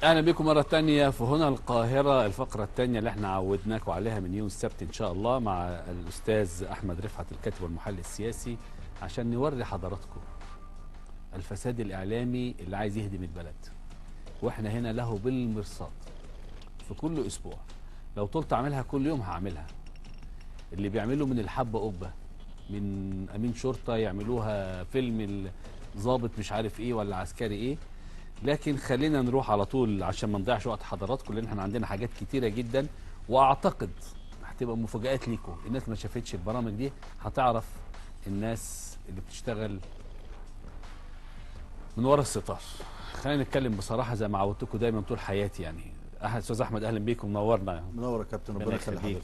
اهلا بكم مره ثانيه في هنا القاهره، الفقره الثانيه اللي احنا عودناكم عليها من يوم السبت ان شاء الله مع الاستاذ احمد رفعت الكاتب والمحلل السياسي، عشان نوري حضراتكم الفساد الاعلامي اللي عايز يهدم البلد. واحنا هنا له بالمرصاد في كل اسبوع. لو طلت اعملها كل يوم هعملها. اللي بيعملوا من الحبه قبه، من امين شرطه يعملوها فيلم الضابط مش عارف ايه ولا عسكري ايه. لكن خلينا نروح على طول عشان ما نضيعش وقت حضراتكم، لان احنا عندنا حاجات كتيره جدا، واعتقد هتبقى مفاجآت ليكم. الناس ما شافتش البرامج دي هتعرف الناس اللي بتشتغل من ورا الستار. خلينا نتكلم بصراحه زي ما عودتكم دايما طول حياتي يعني. استاذ احمد اهلا بيكم، منورنا. منور يا كابتن، ربنا يخلي حضرتك.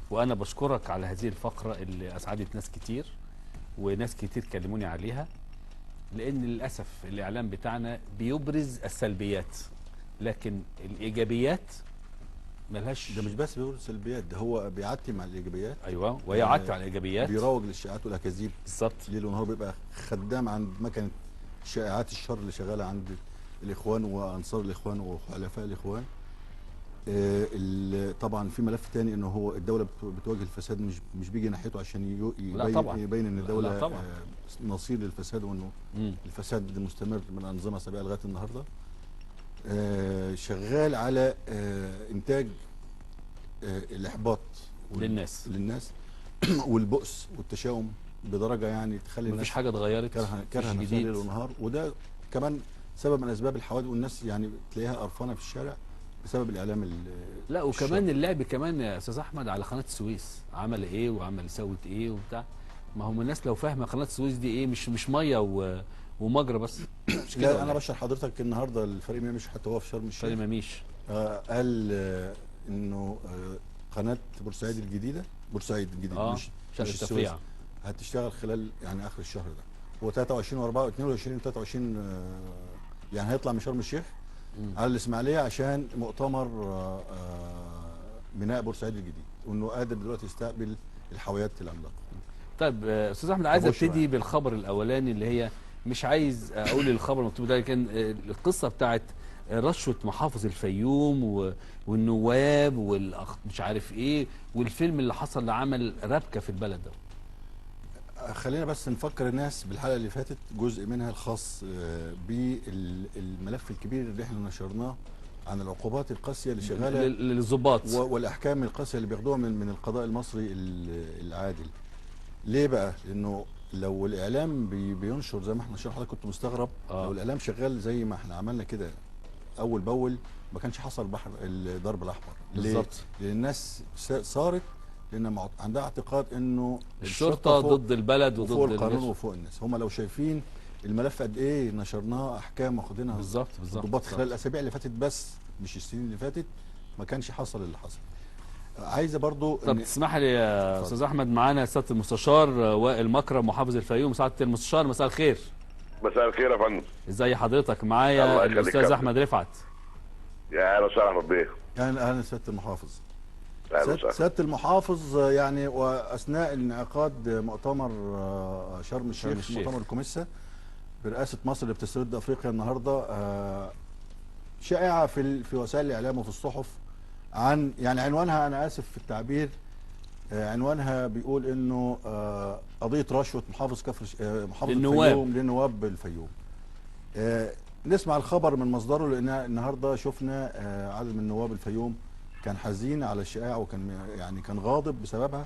وانا بشكرك على هذه الفقره اللي اسعدت ناس كتير، وناس كتير كلموني عليها، لان للاسف الاعلام بتاعنا بيبرز السلبيات لكن الايجابيات ملهاش. ده مش بس بيقول سلبيات، ده هو بيعتم على الايجابيات. ايوه، ويعتم على الايجابيات، بيروج للشائعات والاكاذيب بالظبط. ليه؟ لان هو بيبقى خدام عند مكنه شائعات الشر اللي شغاله عند الاخوان وانصار الاخوان وحلفاء الاخوان. طبعا في ملف تاني انه هو الدوله بتواجه الفساد، مش بيجي ناحيته عشان يبين ان الدوله نصير للفساد، وانه الفساد مستمر من انظمه سابقه لغايه النهارده. شغال على انتاج الاحباط للناس والبؤس والتشاؤم بدرجه يعني تخلي الناس مفيش حاجه اتغيرت، كرهه نفسها ليل ونهار. وده كمان سبب من اسباب الحوادث، والناس يعني تلاقيها قرفانه في الشارع بسبب الاعلام. لا وكمان اللعب كمان يا استاذ احمد على قناه السويس، عمل ايه وعمل سوت ايه وبتاع. ما هم الناس لو فاهمه قناه السويس دي ايه، مش ميه ومجرى بس. مش لا انا بشرح حضرتك النهارده الفريق ميميش حتى هو في شرم الشيخ. فريق ميميش قال انه قناه بورسعيد الجديده مش السويس هتشتغل خلال يعني اخر الشهر ده. هو 23 و4 22 و23 يعني هيطلع من شرم الشيخ على الاسماعيليه عشان مؤتمر بناء بورسعيد الجديد، وانه قادر دلوقتي يستقبل الحاويات العملاقه. طيب استاذ احمد، عايز ابتدي بالخبر الاولاني اللي هي مش عايز اقول الخبر المكتوب ده، لكن القصه بتاعت رشوه محافظ الفيوم والنواب مش عارف ايه، والفيلم اللي حصل اللي عمل ربكه في البلد ده. خلينا بس نفكر الناس بالحلقه اللي فاتت جزء منها الخاص بالملف الكبير اللي احنا نشرناه عن العقوبات القاسيه اللي شغاله للضباط والاحكام القاسيه اللي بياخدوها من القضاء المصري العادل. ليه بقى؟ لانه لو الاعلام بينشر زي ما احنا شرحنا، كنت مستغرب لو الاعلام شغال زي ما احنا عملنا كده اول باول ما كانش حصل الضرب الاحمر. بالظبط. لان الناس صارت لان عندها اعتقاد انه الشرطه ضد البلد وضد القانون وفوق الناس. هم لو شايفين الملف قد ايه نشرناه احكام واخدينها بالظبط ضباط خلال الاسابيع اللي فاتت بس مش السنين اللي فاتت، ما كانش حصل اللي حصل. عايزه برضو طب تسمح لي يا استاذ احمد، معانا سياده المستشار وائل مكرم محافظ الفيوم. سعاده المستشار مساء الخير. مساء الخير يا فندم. ازي حضرتك؟ معايا الاستاذ احمد رفعت. يا اهلا وسهلا احمد بيه. اهلا سياده المحافظ. سياده المحافظ يعني واثناء انعقاد مؤتمر شرم الشيخ مؤتمر الكوميسا برئاسه مصر اللي بتسترد افريقيا النهارده، شائعه في وسائل الاعلام وفي الصحف عن يعني عنوانها، انا اسف في التعبير، عنوانها بيقول انه قضيه رشوه محافظ الفيوم لنواب الفيوم. نسمع الخبر من مصدره، لان النهارده شفنا عدد من نواب الفيوم كان حزين على الشائعه وكان يعني كان غاضب بسببها،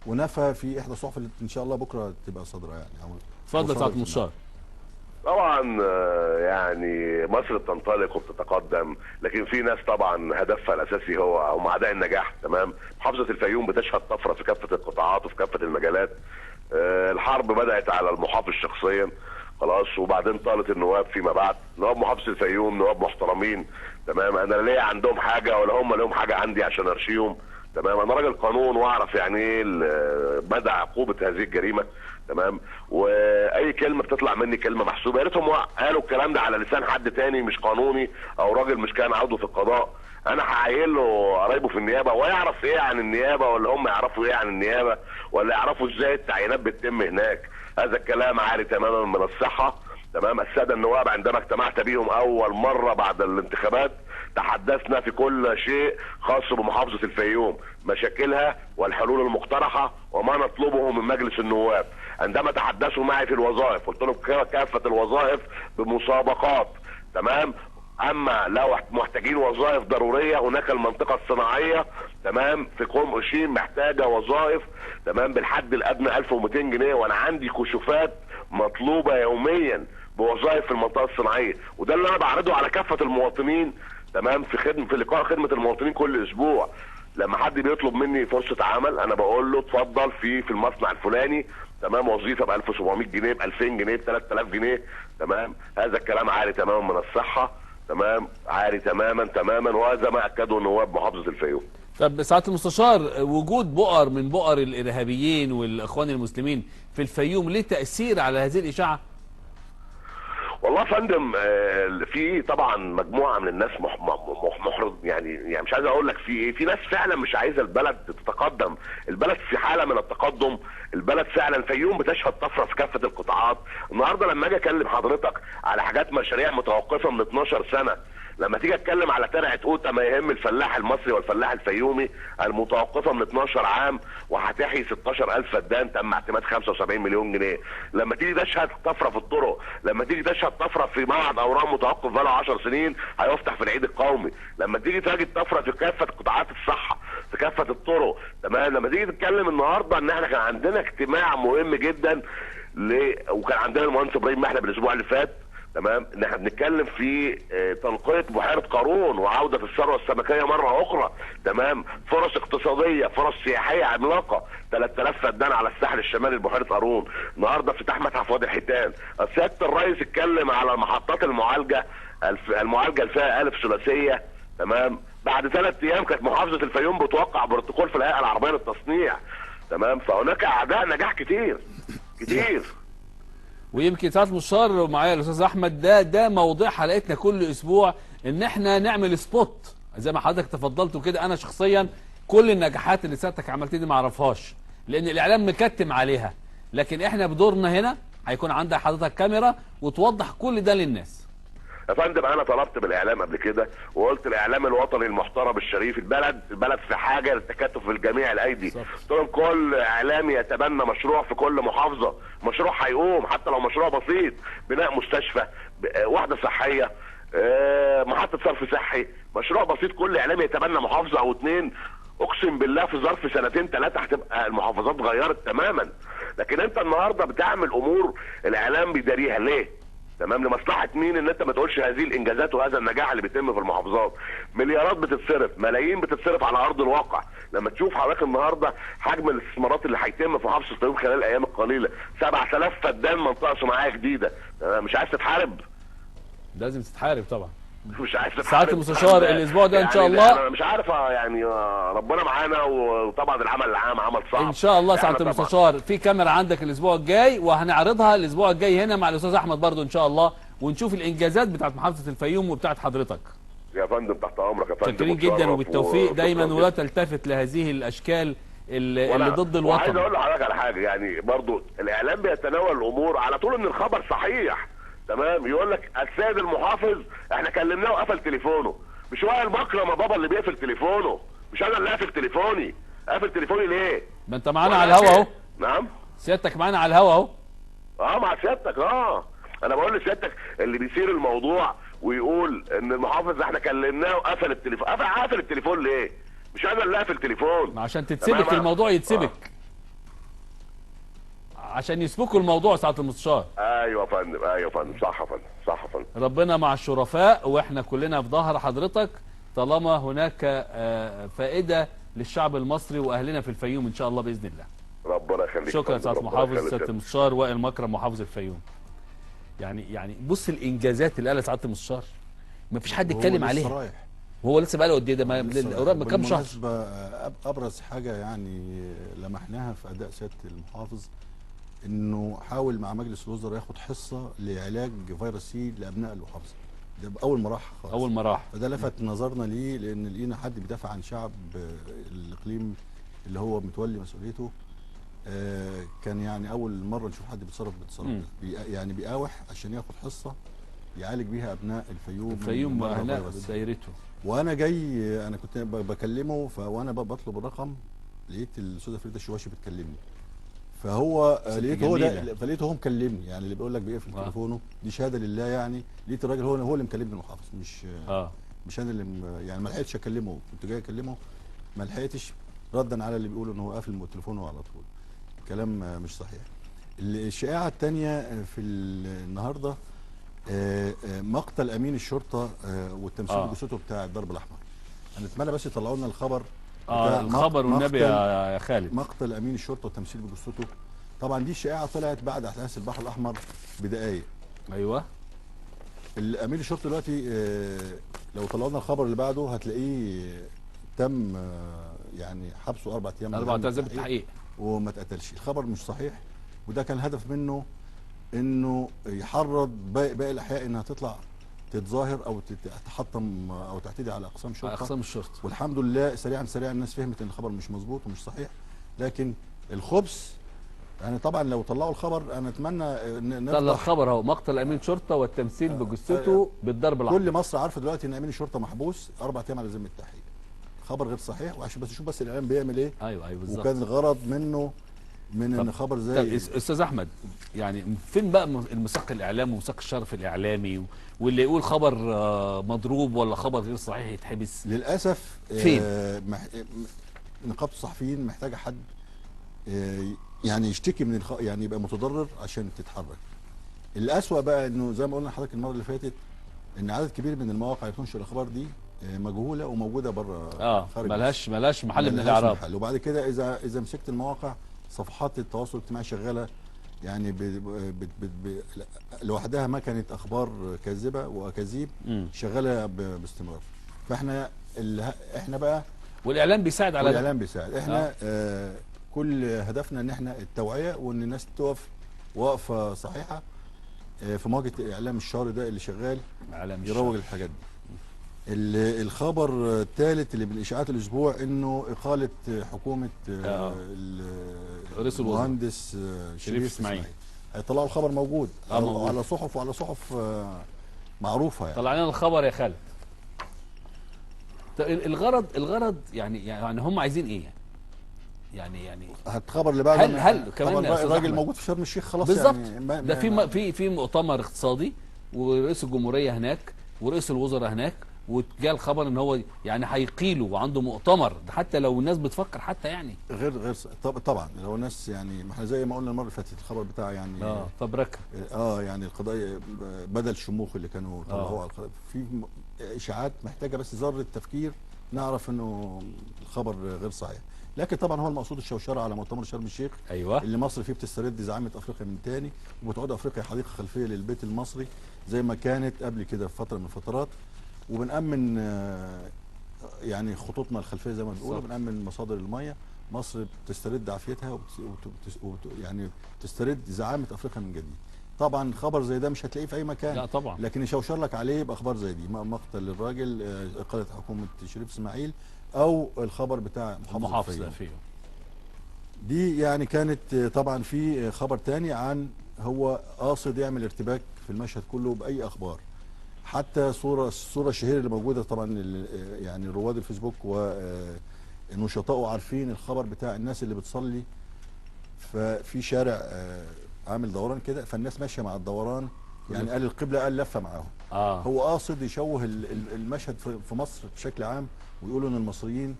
ونفى في احدى الصحف اللي ان شاء الله بكره تبقى صادره يعني. اتفضل سعاده المستشار. طبعا يعني مصر بتنطلق وبتتقدم، لكن في ناس طبعا هدفها الاساسي هو هم اعداء النجاح. تمام. محافظه الفيوم بتشهد طفره في كافه القطاعات وفي كافه المجالات. الحرب بدات على المحافظ شخصيا خلاص، وبعدين طالت النواب فيما بعد. نواب محافظه الفيوم نواب محترمين. تمام. انا لا ليا عندهم حاجه ولا هم لهم حاجه عندي عشان ارشيهم. تمام. انا راجل قانون واعرف يعني ايه مدى عقوبه هذه الجريمه. تمام. واي كلمه بتطلع مني كلمه محسوبه. يا ريتهم قالوا الكلام ده على لسان حد تاني مش قانوني او راجل مش كان عضو في القضاء. انا هعين له قرايبه في النيابه ويعرف ايه عن النيابه، ولا هم يعرفوا ايه عن النيابه، ولا يعرفوا ازاي التعيينات بتتم هناك. هذا الكلام عاري تماما من الصحه. تمام. الساده النواب عندما اجتمعت بيهم اول مره بعد الانتخابات تحدثنا في كل شيء خاص بمحافظه الفيوم، مشاكلها والحلول المقترحه وما نطلبه من مجلس النواب. عندما تحدثوا معي في الوظائف قلت لهم كافه الوظائف بمسابقات، تمام. اما لو محتاجين وظائف ضروريه هناك المنطقه الصناعيه، تمام، في قوم قشيم محتاجه وظائف، تمام، بالحد الادنى 1200 جنيه، وانا عندي كشوفات مطلوبه يوميا بوظائف في المنطقه الصناعيه، وده اللي انا بعرضه على كافه المواطنين، تمام، في لقاء خدمه المواطنين كل اسبوع. لما حد بيطلب مني فرصه عمل انا بقول له اتفضل في المصنع الفلاني، تمام، وظيفه ب 1700 جنيه، ب 2000 جنيه، ب 3000 جنيه، تمام. هذا الكلام عاري تماما من الصحه، تمام، عاري تماما، وهذا ما اكده نواب محافظه الفيوم. طب سعاده المستشار، وجود بؤر من بؤر الارهابيين والاخوان المسلمين في الفيوم ليه تاثير على هذه الاشاعه؟ والله يا فندم في طبعا مجموعه من الناس محرض، يعني مش عايز اقول لك في ايه، في ناس فعلا مش عايزه البلد تتقدم، البلد في حاله من التقدم، البلد فعلا الفيوم بتشهد طفره في كافه القطاعات. النهارده لما اجي اكلم حضرتك على حاجات مشاريع متوقفه من 12 سنه، لما تيجي اتكلم على ترعه قوطه ما يهم الفلاح المصري والفلاح الفيومي المتوقفه من 12 عام وهتحيي 16000 فدان تم اعتماد 75 مليون جنيه، لما تيجي تشهد طفره في الطرق، لما تيجي تشهد طفره في معهد اورام متوقف بقاله 10 سنين هيفتح في العيد القومي، لما تيجي تجد طفره في كافه قطاعات الصحه، في كافه الطرق، تمام. لما تيجي تتكلم النهارده ان احنا كان عندنا اجتماع مهم جدا وكان عندنا المهندس ابراهيم محلب الاسبوع اللي فات، تمام، ان احنا بنتكلم في تنقية بحيرة قارون وعودة الثروة السمكية مرة اخرى، تمام، فرص اقتصادية، فرص سياحية عملاقة، 3000 فدان على الساحل الشمالي لبحيرة قارون، النهارده افتتاح متحف وادي الحيتان، سيادة الرئيس اتكلم على محطات المعالجة اللي فيها ألف ثلاثية، تمام، بعد 3 ايام كانت محافظة الفيوم بتوقع بروتوكول في الهيئة العربية للتصنيع، تمام، فهناك اعداء نجاح كتير. ويمكن سعاده المستشار ومعايا الاستاذ احمد ده موضوع حلقتنا كل اسبوع، ان احنا نعمل سبوت زي ما حضرتك تفضلت وكده. انا شخصيا كل النجاحات اللي سيادتك عملتها دي ما اعرفهاش لان الاعلام مكتم عليها، لكن احنا بدورنا هنا هيكون عندك حضرتك كاميرا وتوضح كل ده للناس. يا فندم انا طلبت بالاعلام قبل كده وقلت الاعلام الوطني المحترم الشريف، البلد في حاجه للتكاتف الجميع الايدي، قلت لهم كل اعلامي يتبنى مشروع في كل محافظه، مشروع هيقوم حتى لو مشروع بسيط، بناء مستشفى، وحده صحيه، محطه صرف صحي، مشروع بسيط، كل اعلامي يتبنى محافظه او 2، اقسم بالله في ظرف 2 3 هتبقى المحافظات اتغيرت تماما. لكن انت النهارده بتعمل امور الاعلام بيداريها ليه؟ تمام، لمصلحه مين ان انت ما تقولش هذه الانجازات وهذا النجاح اللي بيتم في المحافظات؟ مليارات بتتصرف، ملايين بتتصرف على ارض الواقع، لما تشوف حضرتك النهارده حجم الاستثمارات اللي هيتم في محافظه الفيوم خلال الايام القليله، 7000 فدان منطقه صناعيه جديده، مش عايز تتحارب؟ لازم تتحارب طبعا. مش عايز تتحارب. سعاده المستشار الاسبوع ده ان شاء الله انا مش عارف يعني ربنا معانا، وطبعا العمل العام عمل صعب ان شاء الله. سعاده المستشار في كاميرا عندك الاسبوع الجاي وهنعرضها الاسبوع الجاي هنا مع الاستاذ احمد برضو ان شاء الله، ونشوف الانجازات بتاعت محافظه الفيوم وبتاعت حضرتك. يا فندم تحت امرك يا فندم، شاكرين جدا وبالتوفيق دايما، ولا تلتفت لهذه الاشكال اللي ضد الوطن. عايز اقول لحضرتك على حاجه، يعني برضو الاعلام بيتناول الامور على طول ان الخبر صحيح، تمام، يقول لك السيد المحافظ احنا كلمناه وقفل تليفونه، مش وائل مكرم يا بابا اللي بيقفل تليفونه، مش انا اللي قافل تليفوني، قافل تليفوني ليه؟ ما انت معانا على الهوا اهو. نعم سيادتك معانا على الهوا اهو. مع سيادتك. انا بقول لسيادتك اللي بيثير الموضوع ويقول ان المحافظ احنا كلمناه وقفل التليفون، قافل التليفون ليه؟ مش انا اللي قافل تليفون. عشان تتسبك الموضوع يتسبك. عشان يسبكوا الموضوع سعاده المستشار. ايوه يا فندم، صح يا فندم. ربنا مع الشرفاء واحنا كلنا في ظهر حضرتك طالما هناك فائده للشعب المصري واهلنا في الفيوم ان شاء الله باذن الله. ربنا يخليك. شكرا سعاده المحافظ، سياده المستشار وائل مكرم محافظ الفيوم. يعني بص الانجازات اللي قالها سعاده المستشار ما فيش حد اتكلم عليها. وهو لسه بقى له قد ايه ده؟ ما كام شهر. ابرز حاجه يعني لمحناها في اداء سياده المحافظ انه حاول مع مجلس الوزراء ياخد حصه لعلاج فيروس سي لابناء المحافظه، ده باول ما راح خالص. اول ما راح، فده لفت نظرنا ليه، لان لقينا حد بيدافع عن شعب الاقليم اللي هو متولي مسؤوليته. كان يعني اول مره نشوف حد بيتصرف يعني بيقاوح عشان ياخد حصه يعالج بيها ابناء الفيوم واهلاء دايرته. وانا جاي انا كنت بكلمه، وانا بطلب الرقم لقيت الاستاذه فريده الشواشي بتكلمني، فهو لقيت هو ده، فلقيته هو مكلمني، يعني اللي بيقول لك بيقفل تليفونه دي شهاده لله، يعني لقيت الراجل هو اللي مكلمني المحافظ، مش انا اللي يعني ما لحقتش اكلمه، كنت جاي اكلمه ما لحقتش ردا على اللي بيقولوا ان هو قافل تليفونه على طول. كلام مش صحيح. الشائعه الثانيه في النهارده مقتل امين الشرطه والتمثيل بجثته بتاع الضرب الاحمر. انا اتمنى بس يطلعوا لنا الخبر الخبر والنبي يا خالد. مقتل امين الشرطه والتمثيل بجثته. طبعا دي الشائعه طلعت بعد احداث البحر الاحمر بدقائق. ايوه. الامين الشرطه دلوقتي لو طلعوا لنا الخبر اللي بعده هتلاقيه تم يعني حبسه 4 ايام. 4 ايام بالتحقيق وما اتقتلش. الخبر مش صحيح، وده كان الهدف منه انه يحرض باقي الاحياء انها تطلع تتظاهر او تحطم او تعتدي على اقسام الشرطه. والحمد لله سريعا الناس فهمت ان الخبر مش مظبوط ومش صحيح. لكن الخبث يعني طبعا لو طلعوا الخبر انا اتمنى طلع الخبر اهو، مقتل امين شرطه والتمثيل بجثته بالضرب الاحمر. كل مصر عارفه دلوقتي ان امين الشرطه محبوس 4 ايام على ذمه التحقيق. خبر غير صحيح، وعشان بس نشوف بس الاعلام بيعمل ايه. ايوه بالظبط. وكان الغرض منه من ان خبر زي استاذ احمد، يعني فين بقى المساق الاعلامي ومساق الشرف الاعلامي، واللي يقول خبر مضروب ولا خبر غير صحيح يتحبس؟ للاسف فين؟ نقابه الصحفيين محتاجه حد يعني يشتكي من يعني يبقى متضرر عشان تتحرك. الاسوأ بقى انه زي ما قلنا لحضرتك المره اللي فاتت ان عدد كبير من المواقع اللي بتنشر الاخبار دي مجهوله وموجوده بره خارج ملهاش محل من الاعراب. وبعد كده اذا مسكت المواقع، صفحات التواصل الاجتماعي شغاله يعني لوحدها ما كانت اخبار كاذبه واكاذيب شغاله باستمرار. فاحنا احنا بقى والاعلام بيساعد على الاعلام بيساعد. احنا كل هدفنا ان احنا التوعيه، وان الناس تقف وقفه صحيحه في مواجهه الاعلام الشر ده اللي شغال يروج الحاجات دي. الخبر الثالث اللي من اشاعات الاسبوع انه اقاله حكومه المهندس شريف اسماعيل. هيطلعوا الخبر موجود على صحف وعلى صحف معروفه يعني. طلع لنا الخبر يا خالد. الغرض يعني هم عايزين ايه يعني الخبر اللي بعده هل كمان الراجل موجود في شرم الشيخ خلاص بالظبط يعني ده في مؤتمر اقتصادي ورئيس الجمهوريه هناك ورئيس الوزراء هناك، وجاء الخبر ان هو يعني هيقيله وعنده مؤتمر. حتى لو الناس بتفكر حتى يعني غير طبعا لو الناس يعني ما احنا زي ما قلنا المره اللي فاتت الخبر بتاع يعني فبركه يعني القضايا بدل الشموخ اللي كانوا طلعوها في اشاعات محتاجه بس ذره تفكير نعرف انه الخبر غير صحيح. لكن طبعا هو المقصود الشوشره على مؤتمر شرم الشيخ. ايوه. اللي مصر فيه بتسترد زعامه افريقيا من تاني، وبتعود افريقيا حديقه خلفيه للبيت المصري زي ما كانت قبل كده في فتره من الفترات. وبنأمن يعني خطوطنا الخلفيه زي ما بنقول، بنأمن مصادر الميه. مصر بتسترد عافيتها يعني تسترد زعامه افريقيا من جديد. طبعا خبر زي ده مش هتلاقيه في اي مكان. لا طبعا. لكن يشوشر لك عليه باخبار زي دي، مقتل الراجل، اقاله حكومه شريف اسماعيل، او الخبر بتاع محافظ الفيوم. دي يعني كانت طبعا في خبر تاني عن هو قاصد يعمل ارتباك في المشهد كله باي اخبار. حتى الصوره الشهيره اللي موجوده طبعا يعني رواد الفيسبوك ونشطائه عارفين الخبر بتاع الناس اللي بتصلي ففي شارع عامل دوران كده، فالناس ماشيه مع الدوران يعني قال القبله قال لفه معاهم. هو قاصد يشوه المشهد في مصر بشكل عام، ويقولوا ان المصريين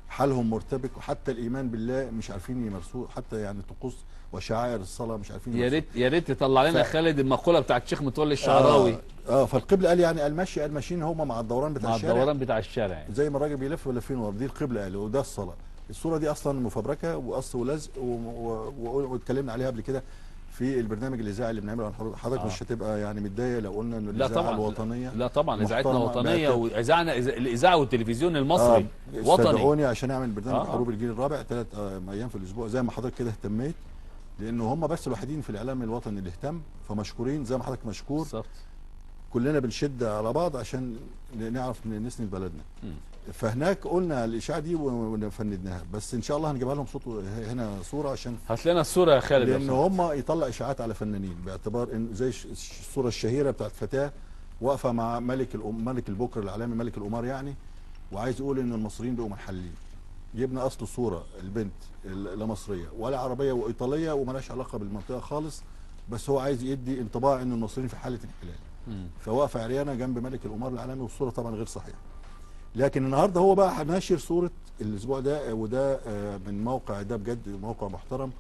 حالهم مرتبك، وحتى الايمان بالله مش عارفين يمارسوه، حتى يعني طقوس وشعائر الصلاه مش عارفين يمارسوه. يا ريت تطلع لنا خالد المقوله بتاعت الشيخ متولي الشعراوي. فالقبله قال يعني ماشيين هم مع الدوران بتاع الشارع. مع الدوران بتاع الشارع يعني. زي ما الراجل بيلف ولافين ورا، دي القبله قال، وده الصلاه. الصوره دي اصلا مفبركه وقص ولزق واتكلمنا عليها قبل كده في البرنامج الاذاعي اللي بنعمله عن حروب. حضرتك مش هتبقى يعني متضايق لو قلنا ان الاذاعه الوطنيه؟ لا طبعا اذاعتنا وطنيه، واذاعنا الاذاعه والتلفزيون المصري وطني. استدعوني عشان اعمل برنامج حروب الجيل الرابع 3 ايام في الاسبوع زي ما حضرتك كده اهتميت، لانه هم بس الوحيدين في الاعلام الوطني اللي اهتم، فمشكورين زي ما حضرتك مشكور. بالظبط. كلنا بنشد على بعض عشان نعرف نسند بلدنا. فهناك قلنا الاشاعه دي وفندناها، بس ان شاء الله هنجيبها لهم صوت هنا صوره عشان هات لنا الصوره يا خالد، لان هم يطلع اشاعات على فنانين باعتبار ان زي الصوره الشهيره بتاعت فتاه واقفه مع ملك البكر العالمي ملك القمار يعني، وعايز يقول ان المصريين بقوا منحلين. جبنا اصل الصوره البنت لا مصريه ولا عربيه وايطاليه ومالهاش علاقه بالمنطقه خالص، بس هو عايز يدي انطباع ان المصريين في حاله انحلال. فواقفه عريانه جنب ملك القمار العالمي، والصوره طبعا غير صحيحه. لكن النهارده هو بقى ناشر صوره الاسبوع ده، وده من موقع ده بجد موقع محترم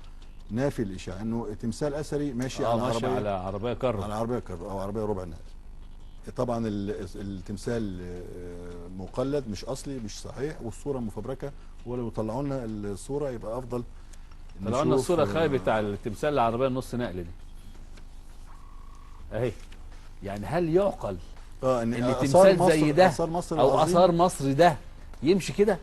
نافي الاشاعه، انه تمثال اثري ماشي على عربيه، على عربيه كر، على عربيه كر او عربيه ربع نقل. طبعا التمثال مقلد مش اصلي مش صحيح، والصوره مفبركه، ولو طلعوا لنا الصوره يبقى افضل. طلعوا لنا الصوره خايبه بتاع التمثال العربيه النص نقل دي اهي. يعني هل يعقل ان تمثال زي ده او اثار مصر ده يمشي كده؟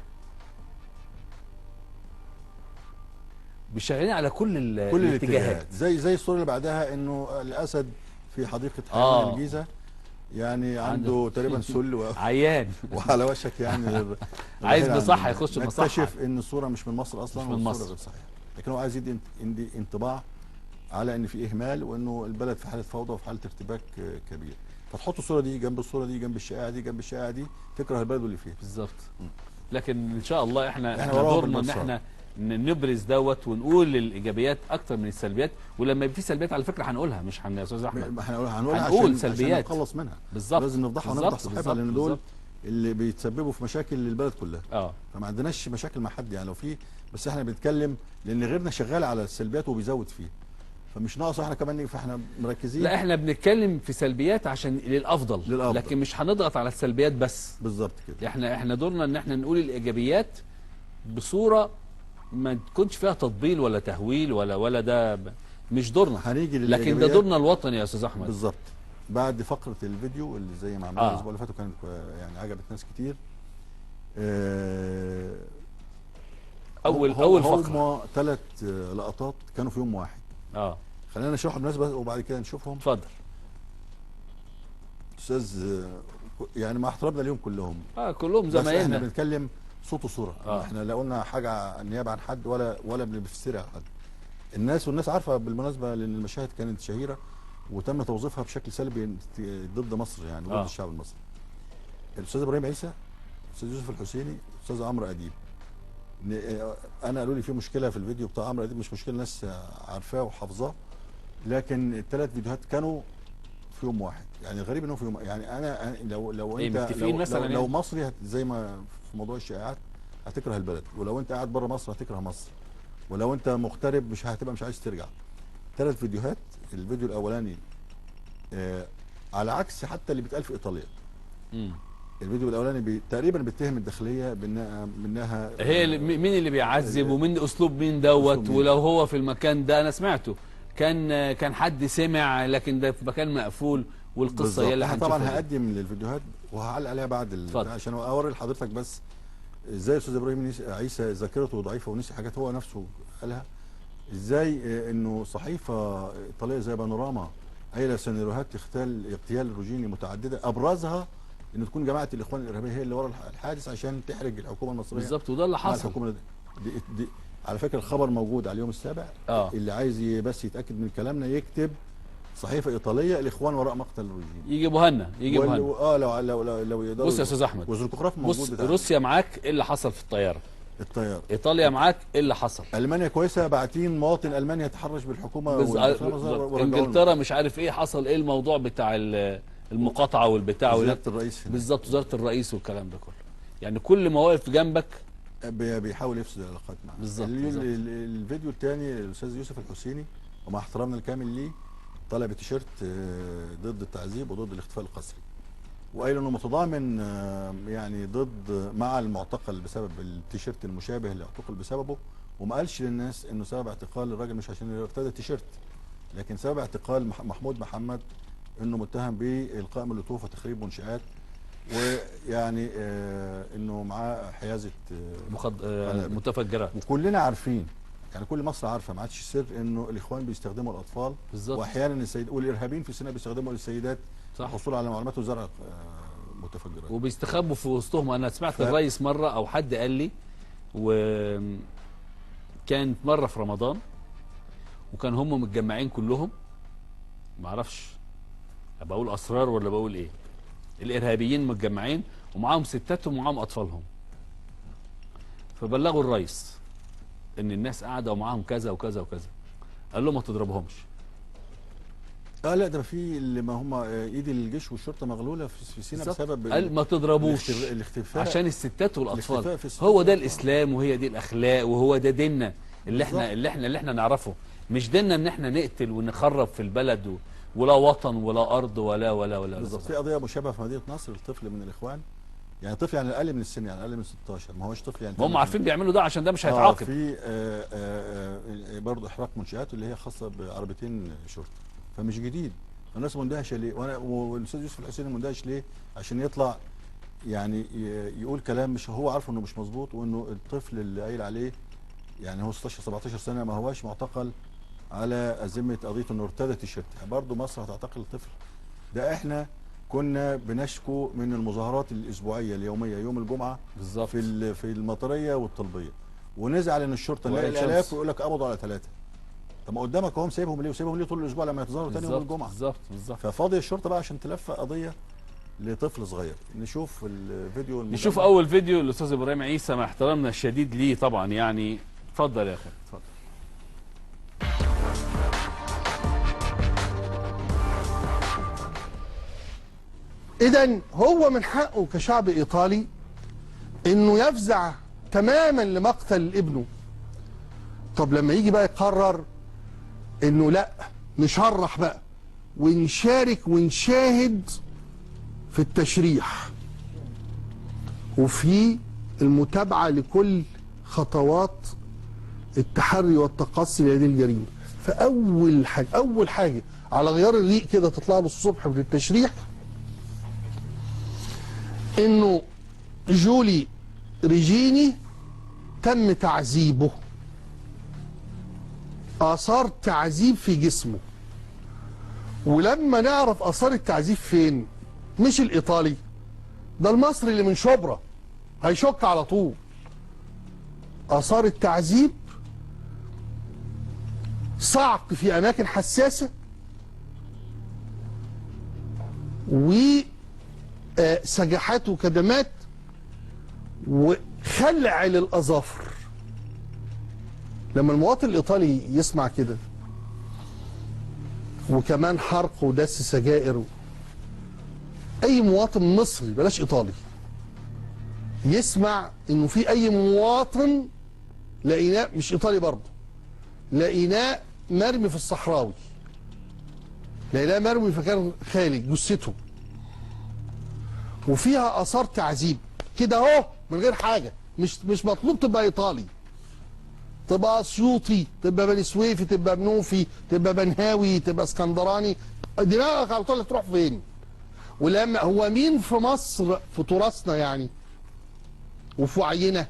شغالين على كل الاتجاهات. زي الصوره اللي بعدها، انه الاسد في حديقه حيوان الجيزه يعني عنده تقريبا سل عيان وعلى وشك يعني عايز مصحه يخش مصحه. نكتشف ان الصوره مش من مصر اصلا، مش من مصر، غير صحيحه، لكن هو عايز يدي انطباع على ان في اهمال، وانه البلد في حاله فوضى وفي حاله ارتباك كبير. فتحط الصوره دي جنب الصوره دي جنب الشائعه دي جنب الشائعه دي، تكره البلد واللي فيها بالظبط. لكن ان شاء الله احنا دورنا ان احنا نبرز دوت ونقول الايجابيات اكتر من السلبيات، ولما يبقى في سلبيات على فكره هنقولها، مش يا استاذ احمد هنقولها هنقول سلبيات عشان نخلص منها. بالظبط، لازم نفضحها ونفضح صاحبها، لان دول اللي بيتسببوا في مشاكل للبلد كلها. فما عندناش مشاكل مع حد يعني، لو في بس احنا بنتكلم لان غيرنا شغال على السلبيات وبيزود فيه، فمش ناقص احنا كمان، فاحنا مركزين. لا احنا بنتكلم في سلبيات عشان للافضل. لكن مش هنضغط على السلبيات بس. بالظبط كده. احنا دورنا ان احنا نقول الايجابيات بصوره ما تكونش فيها تطبيل ولا تهويل ولا ده مش دورنا. هنيجي لكن ده دورنا الوطني يا استاذ احمد. بالظبط. بعد فقره الفيديو اللي زي ما عملنا الاسبوع اللي فات وكانت يعني عجبت ناس كتير. اول فقره هم 3 لقطات كانوا في يوم واحد. خلينا نشرحهم الناس بس وبعد كده نشوفهم. اتفضل. استاذ يعني مع احترامنا ليهم كلهم كلهم زمايلنا، بس احنا بنتكلم صوت وصوره. احنا لا قلنا حاجه نيابه عن حد ولا بنفتري على حد. الناس عارفه بالمناسبه، لان المشاهد كانت شهيره وتم توظيفها بشكل سلبي ضد مصر يعني ضد الشعب المصري. الاستاذ ابراهيم عيسى، الاستاذ يوسف الحسيني، الاستاذ عمرو اديب. انا قالوا لي في مشكله في الفيديو بتاع عمرو اديب، مش مشكله، الناس عارفاه وحافظاه، لكن ال3 فيديوهات كانوا في يوم واحد. يعني الغريب انه في يوم، يعني انا لو انت لو مصري زي ما في موضوع الشائعات هتكره البلد، ولو انت قاعد بره مصر هتكره مصر، ولو انت مغترب مش عايز ترجع. 3 فيديوهات. الفيديو الاولاني على عكس حتى اللي بيتقال في ايطاليا. الفيديو الاولاني تقريبا بيتهم الداخليه بانها هي مين اللي بيعذب ومين اسلوب مين دوت، ولو هو في المكان ده انا سمعته كان حد سمع، لكن ده في مكان مقفول والقصه هي اللي هنشوفها. طبعا هقدم للفيديوهات وهعلق عليها بعد عشان اوري لحضرتك بس ازاي الاستاذ ابراهيم عيسى ذاكرته ضعيفه ونسي حاجات هو نفسه قالها. ازاي انه صحيفه ايطاليه زي بانوراما قايله سيناريوهات اغتيال روجيني متعدده، ابرزها ان تكون جماعه الاخوان الارهابيه هي اللي ورا الحادث عشان تحرج الحكومه المصريه. بالظبط، وده اللي حصل. الحكومه دي على فكره الخبر موجود على اليوم السابع. اللي عايز بس يتاكد من كلامنا يكتب صحيفه ايطاليه الاخوان وراء مقتل روجيني. يجيبوها لنا لو يقدروا. بص يا استاذ احمد، والزنكوخراف موجود. بص روسيا معاك، ايه اللي حصل في الطياره؟ ايطاليا معاك، ايه اللي حصل؟ المانيا كويسه، باعتين مواطن المانيا يتحرش بالحكومه. انجلترا مش عارف ايه حصل، ايه الموضوع بتاع المقاطعه والبتاع وزاره الرئيس. بالظبط، وزاره الرئيس والكلام ده كله. يعني كل ما واقف جنبك بيحاول يفسد العلاقات معاه. بالظبط. الفيديو الثاني الاستاذ يوسف الحسيني ومع احترامنا الكامل ليه طالع بتيشيرت ضد التعذيب وضد الاختفاء القسري، وقال انه متضامن يعني ضد مع المعتقل بسبب التيشيرت المشابه اللي اعتقل بسببه، وما قالش للناس انه سبب اعتقال الراجل مش عشان ارتدى التيشيرت، لكن سبب اعتقال محمود محمد انه متهم بالقاء مولوتوف وتخريب منشآت، ويعني انه معاه حيازه متفجرات. وكلنا عارفين، يعني كل مصر عارفه، ما عادش سر انه الاخوان بيستخدموا الاطفال. بالظبط. واحيانا والارهابيين في سيناء بيستخدموا السيدات الحصول على معلومات وزرع متفجرات، وبيستخبوا في وسطهم. انا سمعت الرئيس مره او حد قال لي، وكانت مره في رمضان وكان هم متجمعين كلهم، ما اعرفش بقول اسرار ولا بقول ايه، الارهابيين متجمعين ومعاهم ستاتهم ومعاهم اطفالهم. فبلغوا الرئيس ان الناس قاعده ومعاهم كذا وكذا وكذا. قال له ما تضربهمش. لا ده في اللي ما هم ايد الجيش والشرطه مغلوله في سيناء بسبب قال ما تضربوش الاختفاء عشان الستات والاطفال. هو ده الاسلام وهي دي الاخلاق وهو ده ديننا اللي احنا نعرفه. مش ديننا ان احنا نقتل ونخرب في البلد ولا وطن ولا ارض ولا بالظبط. في قضيه مشابهه في مدينه نصر لطفل من الاخوان، يعني طفل يعني اقل من السن، يعني اقل من 16، ما هوش طفل يعني. هم عارفين بيعملوا ده عشان ده مش هيتعاقب. في برضه احراق منشآت اللي هي خاصه بعربيتين شرطه، فمش جديد. الناس مندهشه ليه؟ وانا والاستاذ يوسف الحسيني مندهش ليه؟ عشان يطلع يعني يقول كلام مش هو عارف انه مش مظبوط، وانه الطفل اللي قايل عليه يعني هو 16 17 سنه ما هواش معتقل على ذمه قضيه انه ارتدى تيشيرت. برضه مصر هتعتقل الطفل ده؟ احنا كنا بنشكو من المظاهرات الاسبوعيه اليوميه يوم الجمعه بالظبط في المطريه والطلبيه، ونزعل ان الشرطه نلاقي الالاف ويقول لك قبضوا على 3. طب ما قدامك اهو سايبهم ليه؟ وسايبهم ليه طول الاسبوع لما يتظاهروا تاني يوم الجمعه؟ بالظبط. ففاضي الشرطه بقى عشان تلف قضيه لطفل صغير. نشوف الفيديو نشوف اول فيديو للاستاذ ابراهيم عيسى مع احترامنا الشديد ليه طبعا. يعني اتفضل يا اخي اتفضل. إذن هو من حقه كشعب إيطالي إنه يفزع تماما لمقتل ابنه. طب لما يجي بقى يقرر إنه لا نشرح بقى ونشارك ونشاهد في التشريح وفي المتابعة لكل خطوات التحري والتقصي لهذه الجريمة. فأول حاجة على غيار الريق كده تطلع له الصبح في التشريح انه جولي ريجيني تم تعذيبه، اثار تعذيب في جسمه. ولما نعرف اثار التعذيب فين، مش الايطالي ده المصري اللي من شبرا هيشك على طول. اثار التعذيب صعق في اماكن حساسه سجحات وكدمات وخلع للأظافر. لما المواطن الإيطالي يسمع كده وكمان حرق ودس سجائر، أي مواطن مصري بلاش إيطالي يسمع إنه في أي مواطن لقيناه مش إيطالي برضه لقيناه مرمي في الصحراوي، لقيناه مرمي في مكان خالي جثته وفيها اثار تعذيب كده اهو من غير حاجه. مش مطلوب تبقى ايطالي، تبقى اسيوطي، تبقى بني سويفي، تبقى منوفي، تبقى بنهاوي، تبقى اسكندراني، دماغك على طول تروح فين؟ ولما هو مين في مصر في تراثنا يعني وفي وعينا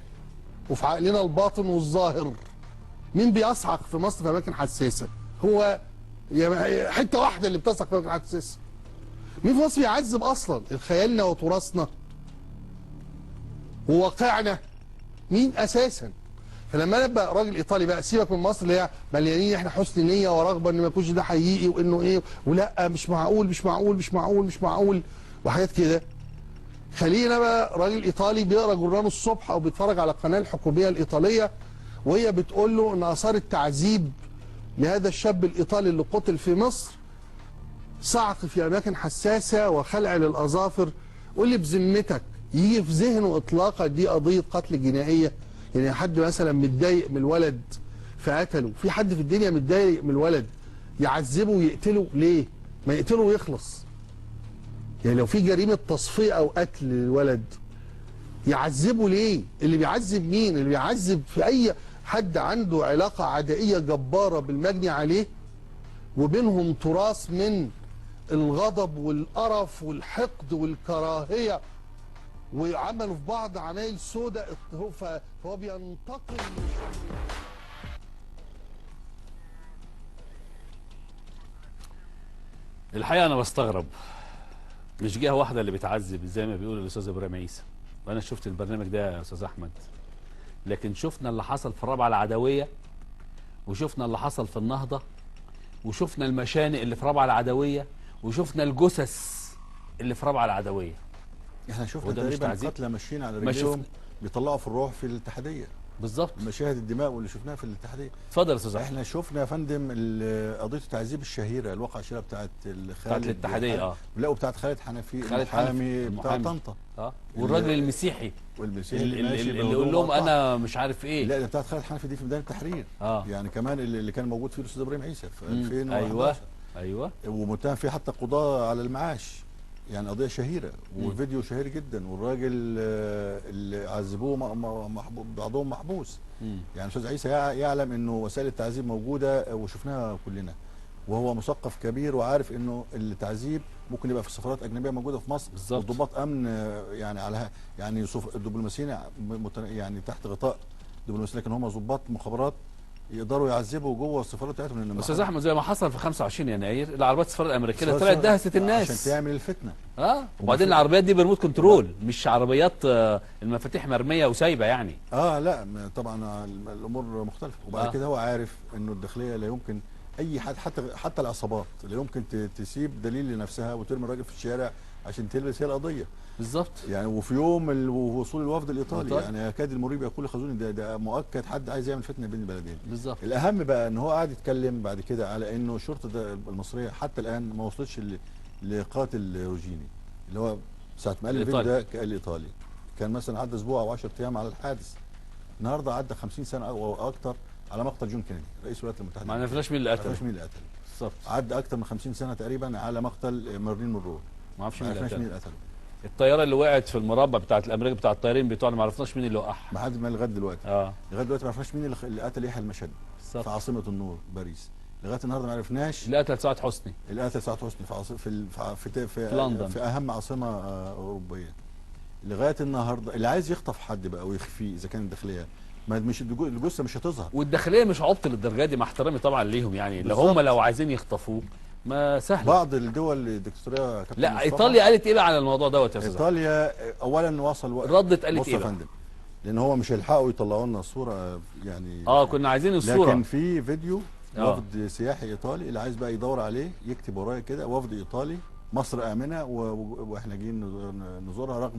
وفي عقلنا الباطن والظاهر مين بيصعق في مصر في اماكن حساسه؟ هو حته واحده اللي بتصعق في اماكن حساسه. مين في مصر بيعذب اصلا خيالنا وتراثنا وواقعنا؟ مين اساسا؟ فلما انا ابقى راجل ايطالي بقى سيبك من مصر اللي هي مليانين احنا حسن نيه ورغبه ان ما يكونش ده حقيقي وانه ايه ولا مش معقول مش معقول مش معقول مش معقول وحاجات كده. خلينا بقى راجل ايطالي بيقرا جورنال الصبح او بيتفرج على القناه الحكوميه الايطاليه وهي بتقول له ان اثار التعذيب لهذا الشاب الايطالي اللي قتل في مصر صعق في اماكن حساسه وخلع للاظافر. قول لي بذمتك يجي في ذهنه اطلاقا دي قضيه قتل جنائيه؟ يعني حد مثلا متضايق من الولد فقتله، في حد في الدنيا متضايق من الولد يعذبه ويقتله ليه؟ ما يقتله ويخلص. يعني لو في جريمه تصفيه او قتل للولد يعذبه ليه؟ اللي بيعذب مين؟ اللي بيعذب في اي حد عنده علاقه عدائيه جباره بالمجني عليه وبينهم تراث من الغضب والقرف والحقد والكراهيه وعملوا في بعض عمايل سوداء فهو بينتقم. الحقيقه انا بستغرب مش جهه واحده اللي بتعذب زي ما بيقول الاستاذ ابراهيم عيسى، وانا شفت البرنامج ده يا استاذ احمد، لكن شفنا اللي حصل في الرابعه العدويه وشفنا اللي حصل في النهضه وشفنا المشانق اللي في رابعه العدويه وشفنا الجثث اللي في رابعه العدويه. احنا شفنا وده مش تقريبا تعذيب؟ قتلى ماشيين على ما رجليهم بيطلعوا في الروح في الاتحاديه. بالظبط. مشاهد الدماء واللي شفناها في الاتحاديه. اتفضل يا استاذ. احنا شفنا يا فندم قضيه التعذيب الشهيره، الواقعه الشهيره بتاعت بتاعت الاتحاديه. لا، وبتاعت خالد حنفي خالد حنفي بتاع طنطا. والراجل المسيحي اللي يقول لهم انا مش عارف ايه. لا، ده بتاعت خالد حنفي دي في ميدان التحرير. يعني كمان اللي كان موجود فيه الاستاذ ابراهيم عيسى في 2011. ايوه ومتهم فيه حتى قضاه على المعاش. يعني قضيه شهيره وفيديو شهير جدا، والراجل اللي عذبوه بعضهم محبوس. يعني الاستاذ عيسى يعلم انه وسائل التعذيب موجوده وشفناها كلنا، وهو مثقف كبير وعارف انه التعذيب ممكن يبقى في سفارات اجنبيه موجوده في مصر. بالظبط. وضباط امن يعني على يعني الدبلوماسيين يعني تحت غطاء دبلوماسيين، لكن هم ضباط مخابرات يقدروا يعذبوا جوه السفارات بتاعتهم. استاذ احمد، زي ما حصل في 25 يناير العربيات السفاره الامريكيه طلعت دهست الناس عشان تعمل الفتنه. وبعدين العربيات دي بريموت كنترول، مش عربيات المفاتيح مرميه وسايبه يعني. لا طبعا الامور مختلفه. وبعد كده هو عارف انه الداخليه لا يمكن اي حد، حتى العصابات لا يمكن تسيب دليل لنفسها وترمي الراجل في الشارع عشان تلبس هي القضيه. بالظبط. يعني وفي يوم وصول الوفد الايطالي يعني يكاد المريب يقول خزوني ده مؤكد حد عايز يعمل فتنه بين البلدين. بالظبط. الاهم بقى ان هو قاعد يتكلم بعد كده على انه الشرطه المصريه حتى الان ما وصلتش لقاتل روجيني، اللي هو ساعه ما قال الفيديو ده الايطالي كان مثلا عدى اسبوع او 10 ايام على الحادث. النهارده عدى 50 سنه او اكتر على مقتل جون كينيدي رئيس الولايات المتحده. ما عرفناش مين اللي قتله. ما عرفناش مين اللي قتله. بالظبط. عدى اكتر من 50 سنه تقريبا على مقتل مارلين مونرو. ما عرفناش مين اللي قتله. الطياره اللي وقعت في المربع بتاعت الامريكا بتاع الطيارين بتوعنا ما عرفناش مين اللي وقعها. ما حد ما لغايه دلوقتي. لغايه دلوقتي ما عرفناش مين اللي قتل يحيى المشهدي في عاصمه النور باريس. لغايه النهارده ما عرفناش. اللي قتل سعاد حسني. في لندن، في اهم عاصمه اوروبيه. لغايه النهارده اللي عايز يخطف حد بقى ويخفيه اذا كان الداخليه، ما مش الجثه مش هتظهر. والداخليه مش عبط للدرجه دي، مع احترامي طبعا ليهم يعني. لو عايزين يخطفوه ما سهل. بعض الدول الدكتاتوريه لا، ايطاليا قالت ايه بقى على الموضوع دوت يا استاذ؟ ايطاليا اولا وصل ردت قالت ايه بقى؟ لان هو مش هيلحقوا يطلعوا لنا الصوره يعني. كنا عايزين الصوره، لكن في فيديو وفد سياحي ايطالي اللي عايز بقى يدور عليه يكتب ورايا كده وفد ايطالي مصر امنه واحنا جايين نزورها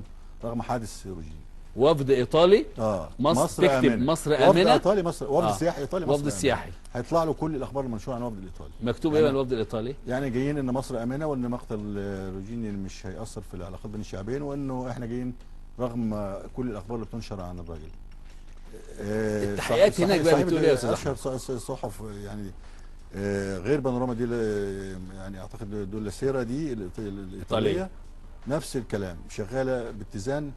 رغم حادث روجيني. وفد ايطالي مصر تكتب آمنة. مصر امنه. وفد ايطالي مصر، وفد سياحي ايطالي مصر. وفد السياحي هيطلع له كل الاخبار المنشوره عن الوفد الايطالي. مكتوب ايه عن الوفد الايطالي؟ يعني جايين ان مصر امنه، وان مقتل روجيني مش هيأثر في العلاقات بين الشعبين، وانه احنا جايين رغم كل الاخبار اللي بتنشر عن الراجل. التحقيقات هناك بقى بتقول ايه يا استاذ؟ اشهر صحف يعني غير بانوراما دي يعني اعتقد دول السيره دي الايطاليه نفس الكلام، شغاله باتزان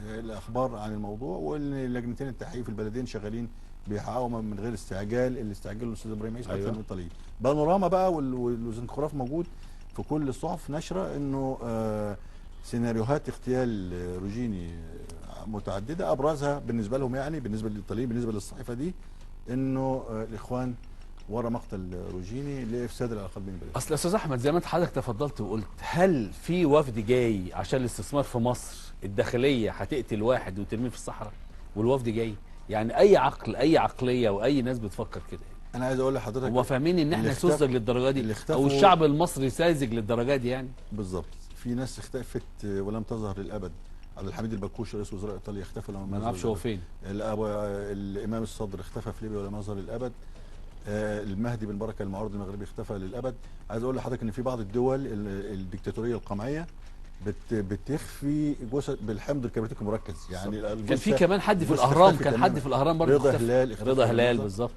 الاخبار عن الموضوع، وان لجنتين التحقيق في البلدين شغالين بيحققوا من غير استعجال اللي استعجله الاستاذ ابراهيم عيسى اكثر من الايطاليين. بانوراما بقى والزنخراف موجود في كل الصحف نشره انه سيناريوهات اغتيال روجيني متعدده، ابرزها بالنسبه لهم يعني بالنسبه للايطاليين بالنسبه للصحيفه دي انه الاخوان ورا مقتل روجيني لافساد العلاقات بين البلدين. اصل يا استاذ احمد زي ما انت حضرتك تفضلت وقلت، هل في وفد جاي عشان الاستثمار في مصر الداخليه هتقتل واحد وترميه في الصحراء والوفد جاي؟ يعني اي عقل، اي عقليه واي ناس بتفكر كده. انا عايز اقول لحضرتك هم فاهمين ان احنا سذج للدرجه دي، او الشعب المصري ساذج للدرجه دي يعني. بالظبط. في ناس اختفت ولم تظهر للابد. عبد الحميد البكوش رئيس وزراء ايطاليا اختفى لما ما نعرفش هو فين. الامام الصدر اختفى في ليبيا ولم يظهر للابد. المهدي بن بركه المعارض المغربي اختفى للابد. عايز اقول لحضرتك ان في بعض الدول الدكتاتوريه القمعيه بتخفي جثث بالحمض الكبريتيك المركز. يعني كان في كمان حد في الاهرام، حد في الاهرام برضه رضا هلال بالظبط.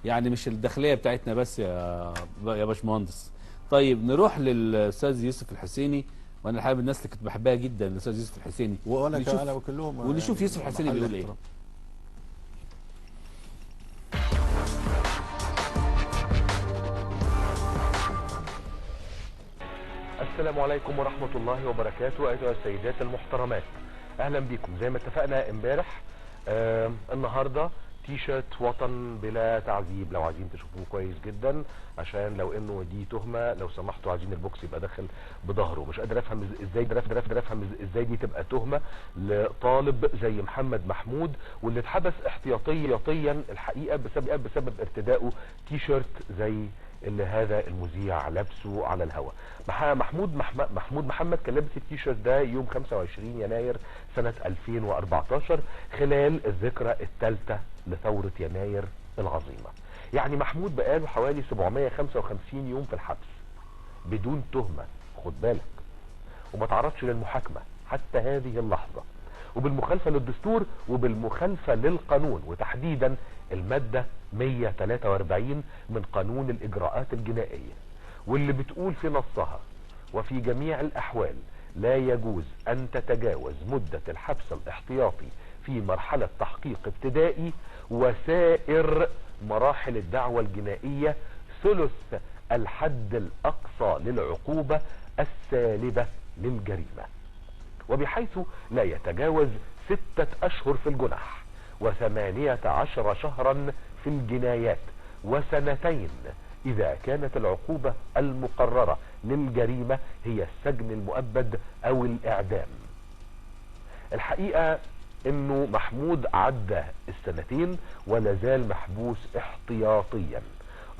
يعني مش الداخليه بتاعتنا بس يا باشمهندس. طيب نروح للاستاذ يوسف الحسيني، وانا حابب الناس اللي كنت بحبها جدا الاستاذ يوسف الحسيني، وانا كمان كلهم، ونشوف يوسف الحسيني بيقول ايه. السلام عليكم ورحمة الله وبركاته أيها السيدات المحترمات، أهلا بكم. زي ما اتفقنا امبارح النهاردة تي شيرت وطن بلا تعذيب، لو عايزين تشوفوه كويس جدا، عشان لو انه دي تهمه لو سمحتوا عايزين البوكس يبقى داخل بظهره. مش قادر افهم ازاي دي تبقى تهمه لطالب زي محمد محمود، واللي اتحبس احتياطيا الحقيقه بسبب ارتدائه تي شيرت زي اللي هذا المذيع لابسه على الهواء. محمود محمد كان لابس التيشيرت ده يوم 25 يناير سنة 2014 خلال الذكرى الثالثة لثورة يناير العظيمة. يعني محمود بقاله حوالي 755 يوم في الحبس بدون تهمة، خد بالك، وما تعرضش للمحاكمة حتى هذه اللحظة، وبالمخالفة للدستور وبالمخالفة للقانون، وتحديدا المادة 143 من قانون الإجراءات الجنائية، واللي بتقول في نصها: وفي جميع الأحوال لا يجوز أن تتجاوز مدة الحبس الاحتياطي في مرحلة تحقيق ابتدائي وسائر مراحل الدعوة الجنائية ثلث الحد الأقصى للعقوبة السالبة للجريمة، وبحيث لا يتجاوز 6 أشهر في الجنح و18 شهرا في الجنايات و2 إذا كانت العقوبة المقررة للجريمة هي السجن المؤبد أو الإعدام. الحقيقة إنه محمود عدى السنتين ولا زال محبوس احتياطيا،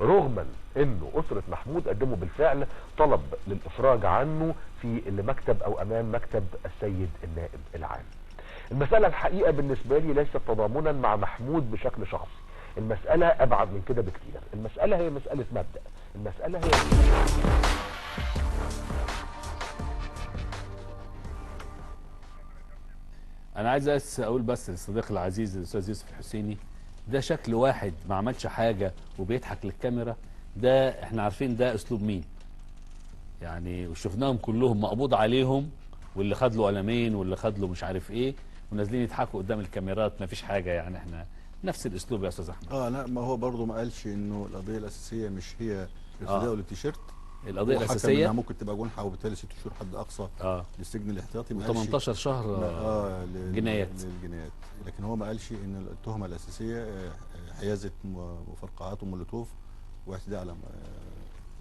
رغما إنه أسرة محمود قدموا بالفعل طلب للإفراج عنه في المكتب أو أمام مكتب السيد النائب العام. المسألة الحقيقة بالنسبة لي ليست تضامنا مع محمود بشكل شخصي، المسألة أبعد من كده بكتير، المسألة هي مسألة مبدأ، المسألة هي أنا عايز أقول بس للصديق العزيز الأستاذ يوسف الحسيني، ده شكل واحد ما عملش حاجة وبيضحك للكاميرا، ده احنا عارفين ده أسلوب مين يعني، وشفناهم كلهم مقبوض عليهم، واللي خد له قلمين واللي خد له مش عارف ايه، ونازلين يضحكوا قدام الكاميرات، ما فيش حاجة يعني. احنا نفس الاسلوب يا استاذ احمد. لا، ما هو برضه ما قالش انه القضيه الاساسيه مش هي ارتداء للتيشيرت. القضيه الاساسيه انها ممكن تبقى جنحه وبالتالي 6 شهور حد اقصى للسجن الاحتياطي، و18 شهر جنايات للجنايات. لكن هو ما قالش ان التهمه الاساسيه حيازه مفرقعات ومولوتوف واعتداء على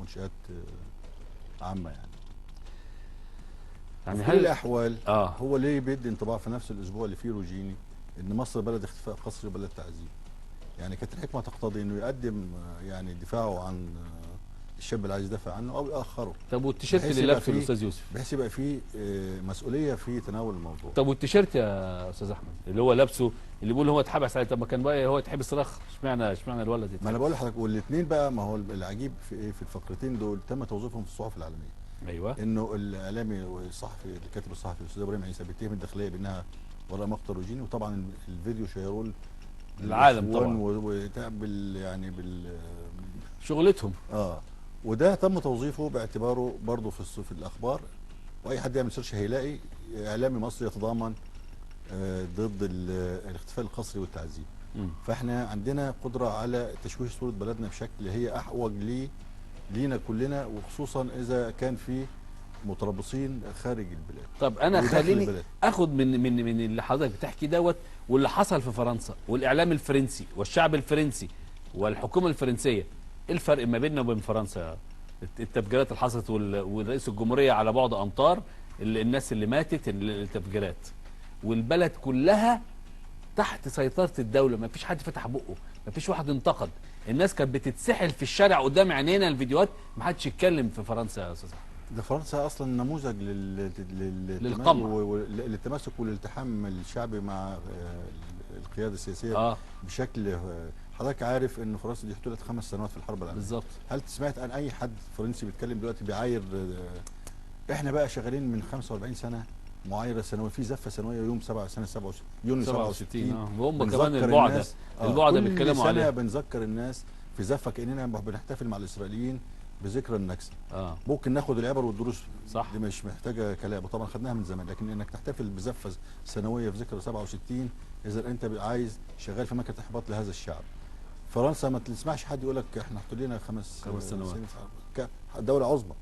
منشآت عامه يعني في كل الاحوال. هو ليه بيدي انطباع في نفس الاسبوع اللي فيه روجيني ان مصر بلد اختفاء قسري وبلد تعذيب؟ يعني كانت الحكمه تقتضي انه يقدم يعني دفاعه عن الشاب اللي عايز يدافع عنه او ياخره. طب والتيشيرت اللي لابسه الاستاذ يوسف بحيث يبقى فيه مسؤوليه في تناول الموضوع. طب والتيشيرت يا استاذ احمد اللي هو لابسه اللي بيقول هو اتحبس عليه، طب ما كان بقى هو يتحبس رخ، اشمعنى الولد ما انا بقول لحضرتك، والاثنين بقى ما هو العجيب في ايه، في الفقرتين دول تم توظيفهم في الصحف العالميه. ايوه، انه الاعلامي والصحفي الكاتب الصحفي الاستاذ ابراهيم عيسى بيتهم الداخليه بانها وراء مقتل روجيني، وطبعا الفيديو شيروه العالم طبعا وتعب يعني شغلتهم. وده تم توظيفه باعتباره برضه في الاخبار، واي حد يعمل سيرش هيلاقي اعلامي مصري يتضامن ضد الاختفاء القسري والتعذيب. فاحنا عندنا قدره على تشويه صوره بلدنا بشكل هي احوج لينا كلنا، وخصوصا اذا كان في متربصين خارج البلاد. طب انا خليني اخد من اللي حضرتك بتحكي دوت واللي حصل في فرنسا والاعلام الفرنسي والشعب الفرنسي والحكومه الفرنسيه. ايه الفرق ما بيننا وبين فرنسا؟ التفجيرات اللي حصلت والرئيس الجمهوريه على بعد امتار، الناس اللي ماتت، التفجيرات، والبلد كلها تحت سيطره الدوله، ما فيش حد فتح بقه، ما فيش واحد انتقد، الناس كانت بتتسحل في الشارع قدام عينينا الفيديوهات، ما حدش يتكلم في فرنسا يا استاذ. ده فرنسا اصلا نموذج للقمع للتماسك والالتحام الشعبي مع القياده السياسيه بشكل. حضرتك عارف ان فرنسا دي احتلت 5 سنوات في الحرب العالميه بالظبط. هل سمعت عن اي حد فرنسي بيتكلم دلوقتي بيعاير؟ احنا بقى شغالين من 45 سنه معايره سنويه، في زفه سنويه يوم 7 يونيو 67 وهم كمان البعد بيتكلموا عليه. كل سنه بنذكر الناس في زفه كاننا بنحتفل مع الاسرائيليين بذكرى النكسه. ممكن ناخد العبر والدروس، صح، دي مش محتاجه كلام، وطبعا خدناها من زمان، لكن انك تحتفل بزفه سنويه في ذكرى 67 اذا انت عايز شغال في مكنه احباط لهذا الشعب. فرنسا ما تسمعش حد يقول لك احنا احتلينا 5 سنوات، دوله عظمى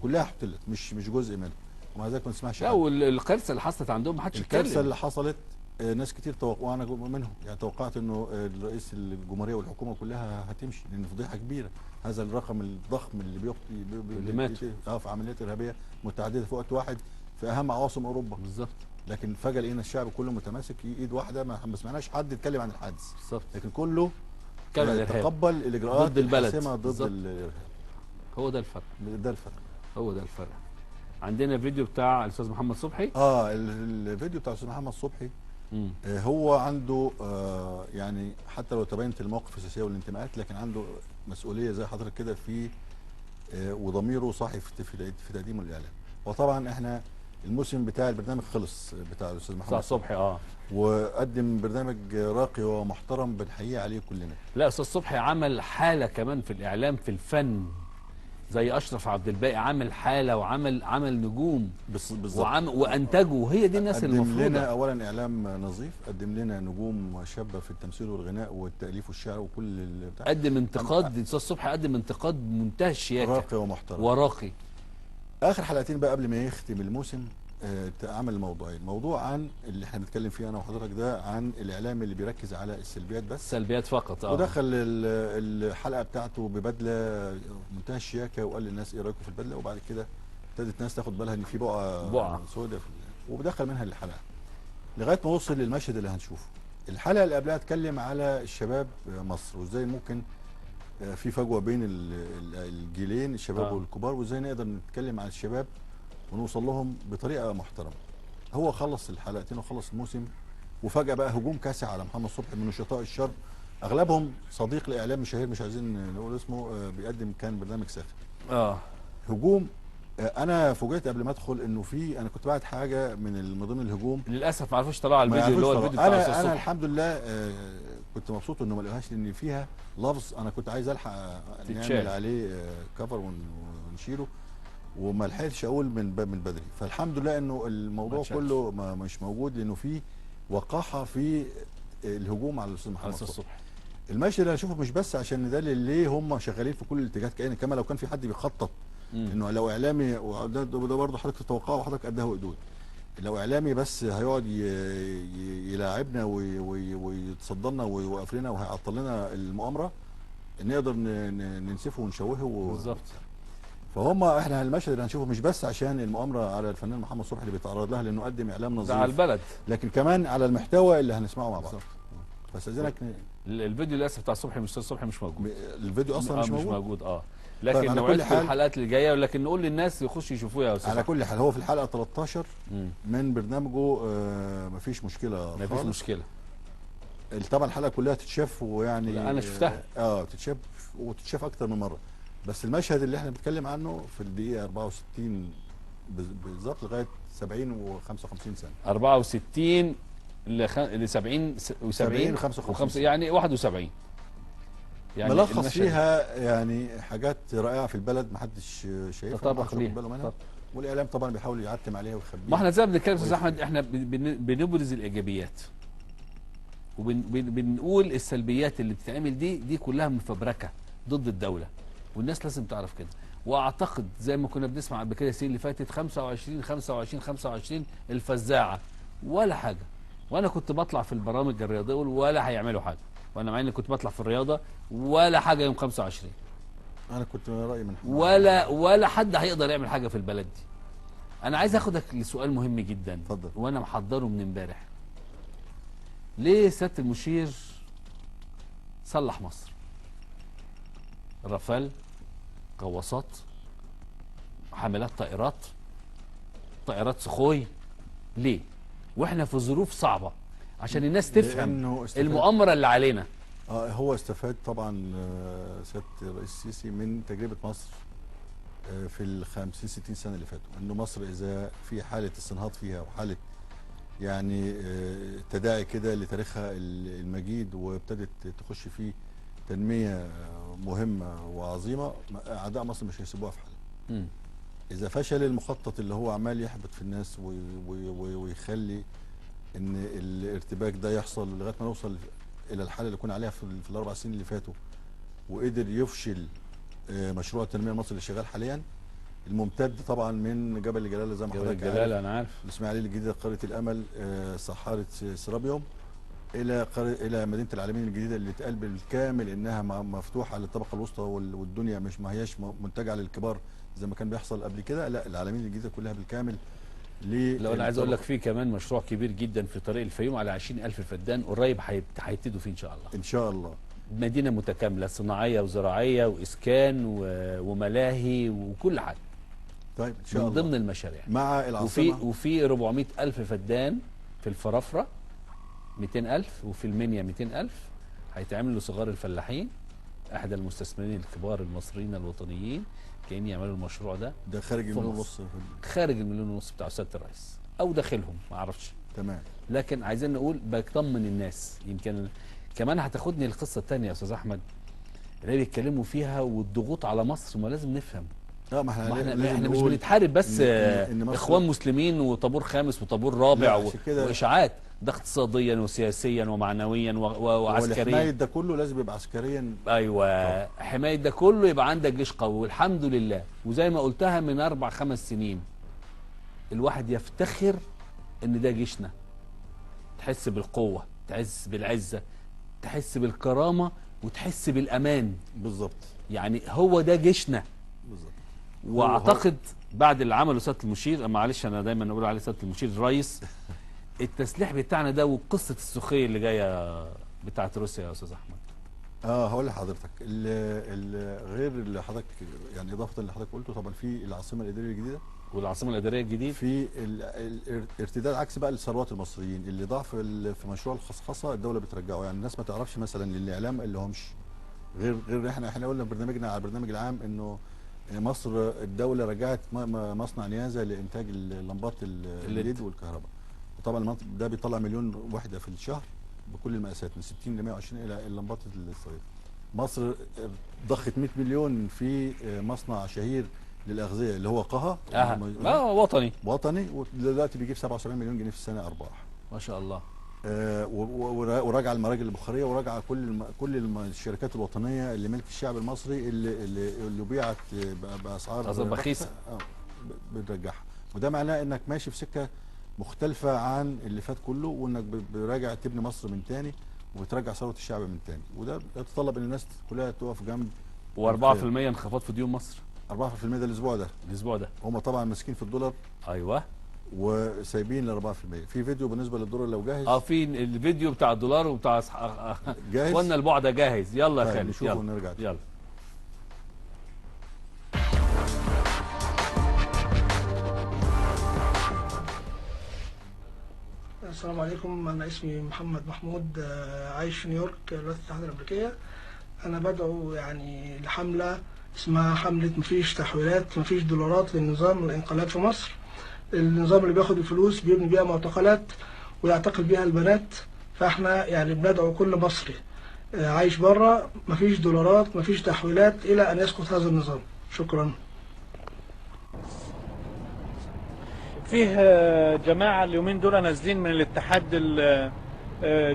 كلها احتلت، مش جزء منها، ومع ذلك ما تسمعش. لا، والكارثه اللي حصلت عندهم ما حدش يتكلم. الكارثه اللي حصلت ناس كتير وانا منهم، يعني توقعت انه الرئيس الجمهوريه والحكومه كلها هتمشي، لان فضيحه كبيره هذا الرقم الضخم اللي مات في عمليات ارهابيه متعدده في وقت واحد في اهم عواصم اوروبا. بالظبط. لكن فجاه لقينا الشعب كله متماسك ايد واحده، ما سمعناش حد يتكلم عن الحادث. بالظبط. لكن كله تقبل الاجراءات ضد البلد ضد الارهاب. هو ده الفرق. ده الفرق. هو ده الفرق. عندنا فيديو بتاع الاستاذ محمد صبحي. الفيديو بتاع الاستاذ محمد صبحي هو عنده يعني حتى لو تبينت المواقف السياسيه والانتماءات، لكن عنده مسؤوليه زي حضرتك كده في وضميره صاحي في تقديمه للاعلام. وطبعا احنا الموسم بتاع البرنامج خلص بتاع الاستاذ محمد صبحي وقدم برنامج راقي ومحترم بنحييه عليه كلنا. لا، استاذ صبحي عمل حاله كمان في الاعلام في الفن، زي اشرف عبد الباقي عامل حاله وعمل نجوم وانتجوا. هي دي الناس المفروضه. قدم لنا اولا اعلام نظيف، قدم لنا نجوم شابه في التمثيل والغناء والتاليف والشعر وكل بتاع. قدم انتقاد. الاستاذ صبحي قدم انتقاد منتهى الشياكه، راقي ومحترم وراقي. اخر حلقتين بقى قبل ما يختم الموسم عمل موضوعين، موضوع عن اللي احنا بنتكلم فيه انا وحضرتك ده، عن الاعلام اللي بيركز على السلبيات بس، السلبيات فقط. ودخل الحلقه بتاعته ببدله منتهى الشياكه وقال للناس ايه رايكم في البدله، وبعد كده ابتدت الناس تاخد بالها ان في بقعه سوداء وبدخل منها الحلقه لغايه ما وصل للمشهد اللي هنشوفه. الحلقه اللي قبلها اتكلم على الشباب مصر، وازاي ممكن في فجوه بين الجيلين الشباب والكبار، وازاي نقدر نتكلم عن الشباب ونوصل لهم بطريقه محترمه. هو خلص الحلقتين وخلص الموسم، وفجاه بقى هجوم كاسح على محمد صبحي من نشطاء الشر، اغلبهم صديق لاعلام شهير مش عايزين نقول اسمه، بيقدم كان برنامج ساخن. هجوم. انا فوجئت قبل ما ادخل انه انا كنت بعت حاجه من ضمن الهجوم، للاسف ما عرفوش طلعوا على الفيديو اللي هو الفيديو بتاع انا الحمد لله كنت مبسوط انه ما لقوهاش، لان فيها لفظ انا كنت عايز الحق نعمل عليه كفر ونشيله، وما لحقتش اقول من بدري. فالحمد لله انه الموضوع كله مش موجود، لانه في وقاحه في الهجوم على الاستاذ محمد صبحي. المشهد اللي هنشوفه مش بس عشان ندلل ليه هم شغالين في كل الاتجاهات، كما لو كان في حد بيخطط انه لو اعلامي، وده برضه حضرتك تتوقعه وحضرتك قدها وقدود، لو اعلامي بس هيقعد يلاعبنا ويتصدرنا ويوقف لنا وهيعطل لنا المؤامره، نقدر ننسفه ونشوهه بالظبط. فهم احنا المشهد اللي هنشوفه مش بس عشان المؤامره على الفنان محمد صبحي اللي بيتعرض لها لانه قدم اعلام نظيف على البلد، لكن كمان على المحتوى اللي هنسمعه مع بعض. فاستاذنك الفيديو للاسف بتاع صبحي مش صبحي مش موجود، الفيديو اصلا مش موجود. لكن طيب نوعد في الحلقات اللي جايه، ولكن نقول للناس يخشوا يشوفوها يا استاذ. على كل حال هو في الحلقه 13 من برنامجه مفيش مشكله مفيش مشكله. طبعا الحلقه كلها تتشاف، ويعني انا شفتها تتشاف وتتشاف اكتر من مره، بس المشهد اللي احنا بنتكلم عنه في الدقيقه 64 بالظبط لغايه 70 و55 ثانيه. 64 ل 70 و70 55 يعني 71. يعني ملخص فيها يعني حاجات رائعه في البلد ما حدش شايفها، تطرق ليها، والاعلام طبعا بيحاول يعتم عليها ويخبيها. ما احنا زي ما بنتكلم استاذ احمد، احنا بنبرز الايجابيات وبنقول السلبيات اللي بتتعمل دي كلها مفبركه ضد الدوله، والناس لازم تعرف كده. واعتقد زي ما كنا بنسمع قبل كده السنين اللي فاتت 25 الفزاعه ولا حاجه، وانا كنت بطلع في البرامج الرياضيه اقول ولا هيعملوا حاجه، وانا مع اني كنت بطلع في الرياضه ولا حاجه يوم 25. انا كنت رايي من ولا حد هيقدر يعمل حاجه في البلد دي. انا عايز اخدك لسؤال مهم جدا. اتفضل. وانا محضره من امبارح. ليه سياده المشير صلح مصر؟ رافال، غواصات، حاملات طائرات سخوي، ليه؟ واحنا في ظروف صعبه عشان الناس تفهم المؤامره اللي علينا. هو استفاد طبعا سياده الرئيس السيسي من تجربه مصر في ال 50-60 سنه اللي فاتوا، انه مصر اذا في حاله استنهاض فيها وحاله يعني تداعي كده لتاريخها المجيد وابتدت تخش فيه تنميه مهمه وعظيمه، اعداء مصر مش هيسيبوها في حالها. اذا فشل المخطط اللي هو عمال يحبط في الناس ويخلي ان الارتباك ده يحصل لغايه ما نوصل الى الحاله اللي كنا عليها في الاربع سنين اللي فاتوا، وقدر يفشل مشروع التنميه المصري اللي شغال حاليا، الممتد طبعا من جبل الجلاله زي ما جبل حضرتك الجلاله عارف، انا عارف، الاسماعيليه الجديده، قريه الامل، صحاره سرابيوم، الى مدينه العالمين الجديده اللي اتقال بالكامل انها مفتوحه للطبقه الوسطى والدنيا مش ما هياش منتجعه للكبار زي ما كان بيحصل قبل كده. لا، العالمين الجديده كلها بالكامل. لو انا عايز اقول لك في كمان مشروع كبير جدا في طريق الفيوم على 20,000 فدان قريب هيبتدوا فيه ان شاء الله. ان شاء الله. مدينه متكامله صناعيه وزراعيه واسكان وملاهي وكل حاجه. طيب ان شاء الله. من ضمن المشاريع. مع العاصمه. وفي 400,000 فدان في الفرافره 200,000، وفي المنيا 200,000 هيتعمل لصغار الفلاحين. احد المستثمرين الكبار المصريين الوطنيين كأن يعملوا المشروع ده خارج المليون ونص. خارج المليون ونص بتاع سياده الرئيس او داخلهم ما اعرفش. تمام. لكن عايزين نقول بطمن الناس. يمكن كمان هتاخدني القصه الثانيه يا استاذ احمد اللي بيتكلموا فيها والضغوط على مصر، ما لازم نفهم. ما احنا مش بنتحارب بس إن اخوان مسلمين وطابور خامس وطابور رابع واشاعات. ده اقتصاديا وسياسيا ومعنويا وعسكريا. حمايه ده كله لازم يبقى عسكريا. ايوه حمايه ده كله يبقى عندك جيش قوي، والحمد لله. وزي ما قلتها من 4-5 سنين الواحد يفتخر ان ده جيشنا. تحس بالقوه، تحس بالعزه، تحس بالكرامه، وتحس بالامان. بالظبط. يعني هو ده جيشنا بالظبط. واعتقد بعد اللي عمله سياده المشير، معلش انا دايما اقول عليه سياده المشير الرئيس، التسليح بتاعنا ده وقصه السخيه اللي جايه بتاعت روسيا يا استاذ احمد. هقول لحضرتك غير اللي حضرتك يعني اضافه اللي حضرتك قلته، طبعا في العاصمه الاداريه الجديده والعاصمه الاداريه الجديد، في الارتداد عكس بقى للثروات المصريين اللي ضاع في مشروع الخصخصه الدوله بترجعه. يعني الناس ما تعرفش مثلا الاعلام اللي همش غير احنا قلنا برنامجنا على البرنامج العام انه مصر الدوله رجعت مصنع نيازه لانتاج اللمبات الليد والكهرباء. وطبعا المنطق ده بيطلع 1,000,000 وحده في الشهر بكل المقاسات من 60 ل 120 الى اللمبات الصغيره. مصر ضخت 100 مليون في مصنع شهير للاغذيه اللي هو قها. وطني ودلوقتي بيجيب 77 مليون جنيه في السنه ارباح. ما شاء الله. وراجع المراجل البخاريه وراجع كل الشركات الوطنيه اللي ملك الشعب المصري اللي بيعت باسعار بخيسه بنرجعها. وده معناه انك ماشي في سكه مختلفه عن اللي فات كله، وانك براجع تبني مصر من تاني وبترجع ثروه الشعب من تاني. وده يتطلب ان الناس كلها تقف جنب. و4% انخفاض في ديون مصر. 4% ده الاسبوع ده هم طبعا ماسكين في الدولار. ايوه. وسايبين ل 4%. في فيديو بالنسبه للدولار لو جاهز. في الفيديو بتاع الدولار وبتاع جاهز. اخواننا البعده جاهز. يلا يا خالد نشوفه ونرجع. يلا. السلام عليكم. أنا اسمي محمد محمود، عايش في نيويورك الولايات المتحدة الأمريكية. أنا بدعو يعني لحملة اسمها حملة مفيش تحويلات مفيش دولارات للنظام الانقلاب في مصر. النظام اللي بياخد الفلوس بيبني بيها معتقلات ويعتقل بيها البنات. فاحنا يعني بندعو كل مصري عايش بره مفيش دولارات مفيش تحويلات إلى أن يسقط هذا النظام. شكرا. فيه جماعة اليومين دول نازلين من الاتحاد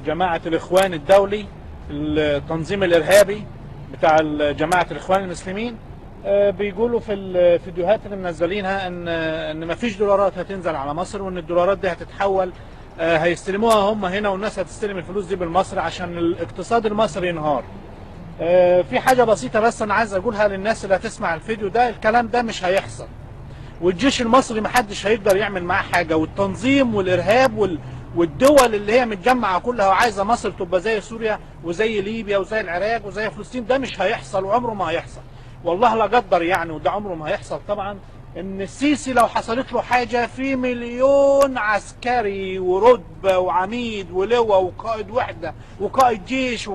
جماعة الإخوان الدولي، التنظيم الإرهابي بتاع جماعة الإخوان المسلمين، بيقولوا في الفيديوهات اللي منزلينها ان مفيش دولارات هتنزل على مصر، وان الدولارات دي هتتحول هيستلموها هم هنا، والناس هتستلم الفلوس دي بالمصري عشان الاقتصاد المصري ينهار. في حاجة بسيطة بس انا عايز اقولها للناس اللي هتسمع الفيديو ده، الكلام ده مش هيحصل، والجيش المصري محدش هيقدر يعمل معاه حاجة، والتنظيم والإرهاب والدول اللي هي متجمعة كلها وعايزة مصر تبقى زي سوريا وزي ليبيا وزي العراق وزي فلسطين، ده مش هيحصل وعمره ما هيحصل، والله لا قدر يعني، وده عمره ما هيحصل طبعا. ان السيسي لو حصلت له حاجة في 1,000,000 عسكري ورتبة وعميد ولواء وقائد وحدة وقائد جيش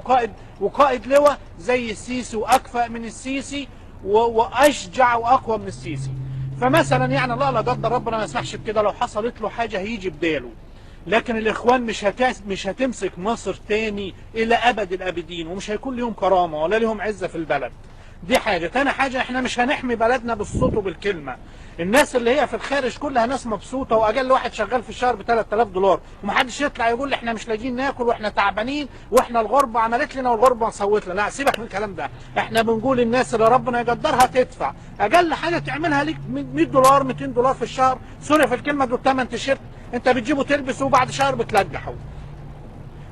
وقائد لواء زي السيسي، واكفأ من السيسي واشجع واقوى من السيسي. فمثلا يعني الله لا قدر ربنا ما يسمحش بكده، لو حصلت له حاجة هيجي بداله. لكن الاخوان مش هتمسك مصر تاني الى ابد الابدين، ومش هيكون لهم كرامة ولا لهم عزة في البلد. دي حاجه. تاني حاجه، احنا مش هنحمي بلدنا بالصوت وبالكلمه. الناس اللي هي في الخارج كلها ناس مبسوطه، واقل واحد شغال في الشهر ب 3000 دولار، ومحدش يطلع يقول احنا مش لاقيين ناكل واحنا تعبانين واحنا الغربه عملت لنا والغربه سوت لنا. لا، سيبك من الكلام ده. احنا بنقول الناس اللي ربنا يقدرها تدفع اقل حاجه تعملها ليك 100 دولار 200 دولار في الشهر. سوري في الكلمه، دول 8 تيشيرت انت بتجيبه تلبسه وبعد شهر بتلجحه.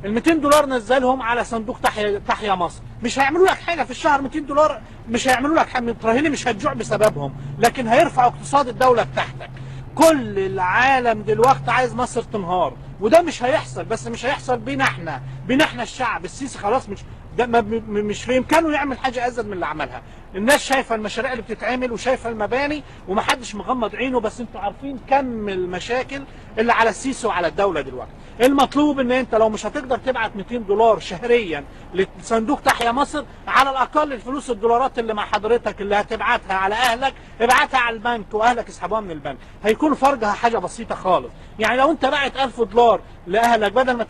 ال 200 دولار نزلهم على صندوق تحيا مصر، مش هيعملوا لك حاجه في الشهر. 200 دولار مش هيعملوا لك حاجه، تراهني مش هتجوع بسببهم، لكن هيرفعوا اقتصاد الدوله بتاعتك. كل العالم دلوقتي عايز مصر تنهار، وده مش هيحصل، بس مش هيحصل بينا احنا الشعب. السيسي خلاص مش في امكانه يعمل حاجه ازيد من اللي عملها. الناس شايفه المشاريع اللي بتتعمل وشايفه المباني ومحدش مغمض عينه، بس انتوا عارفين كم المشاكل اللي على السيسي وعلى الدوله دلوقتي. المطلوب ان انت لو مش هتقدر تبعت 200 دولار شهريا لصندوق تحيا مصر، على الاقل الفلوس الدولارات اللي مع حضرتك اللي هتبعتها على اهلك ابعتها على البنك واهلك يسحبوها من البنك. هيكون فرقها حاجه بسيطه خالص. يعني لو انت باعت 1000 دولار لاهلك، بدل ما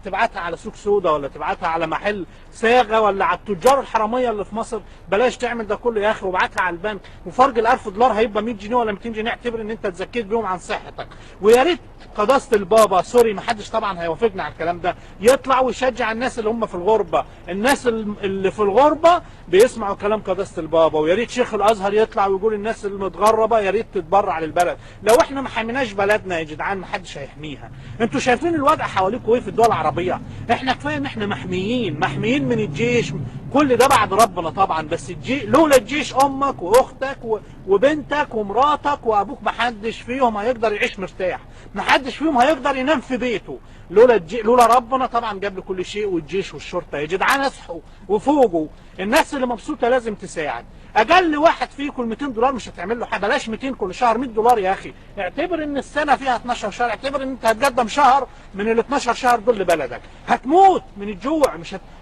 تبعتها على سوق سودا ولا تبعتها على محل صاغه ولا على التجار الحراميه اللي في مصر، بلاش تعمل ده كله يا اخي وابعتها على البنك. وفرق ال 1000 دولار هيبقى 100 جنيه ولا 200 جنيه، اعتبر ان انت اتزكيت بيهم عن صحتك. ويا ريت قداسه البابا، سوري ما حدش طبعا هيوافقنا على الكلام ده، يطلع ويشجع الناس اللي هم في الغربه. الناس اللي في الغربه بيسمعوا كلام قداسه البابا. ويا ريت شيخ الازهر يطلع ويقول الناس المتغربه يا ريت تتبرع للبلد. لو احنا ما حميناش بلدنا يا جدعان ما حدش هيحميها. انتوا شايفين الوضع حواليكم ايه في الدول العربيه؟ احنا كفايه ان احنا محميين من الجيش، كل ده بعد ربنا طبعا، بس لولا الجيش امك واختك وبنتك ومراتك وابوك ما حدش فيهم هيقدر يعيش مرتاح، ما حدش فيهم هيقدر ينام في بيته. لولا ربنا طبعا جاب له كل شيء، والجيش والشرطه. يا جدعان اصحوا وفوقوا، الناس اللي مبسوطه لازم تساعد. اقل واحد فيكم 200 دولار مش هتعمل له حاجه، بلاش 200 كل شهر، 100 دولار يا اخي. اعتبر ان السنه فيها 12 شهر، اعتبر ان انت هتقدم شهر من ال 12 شهر دول لبلدك. هتموت من الجوع،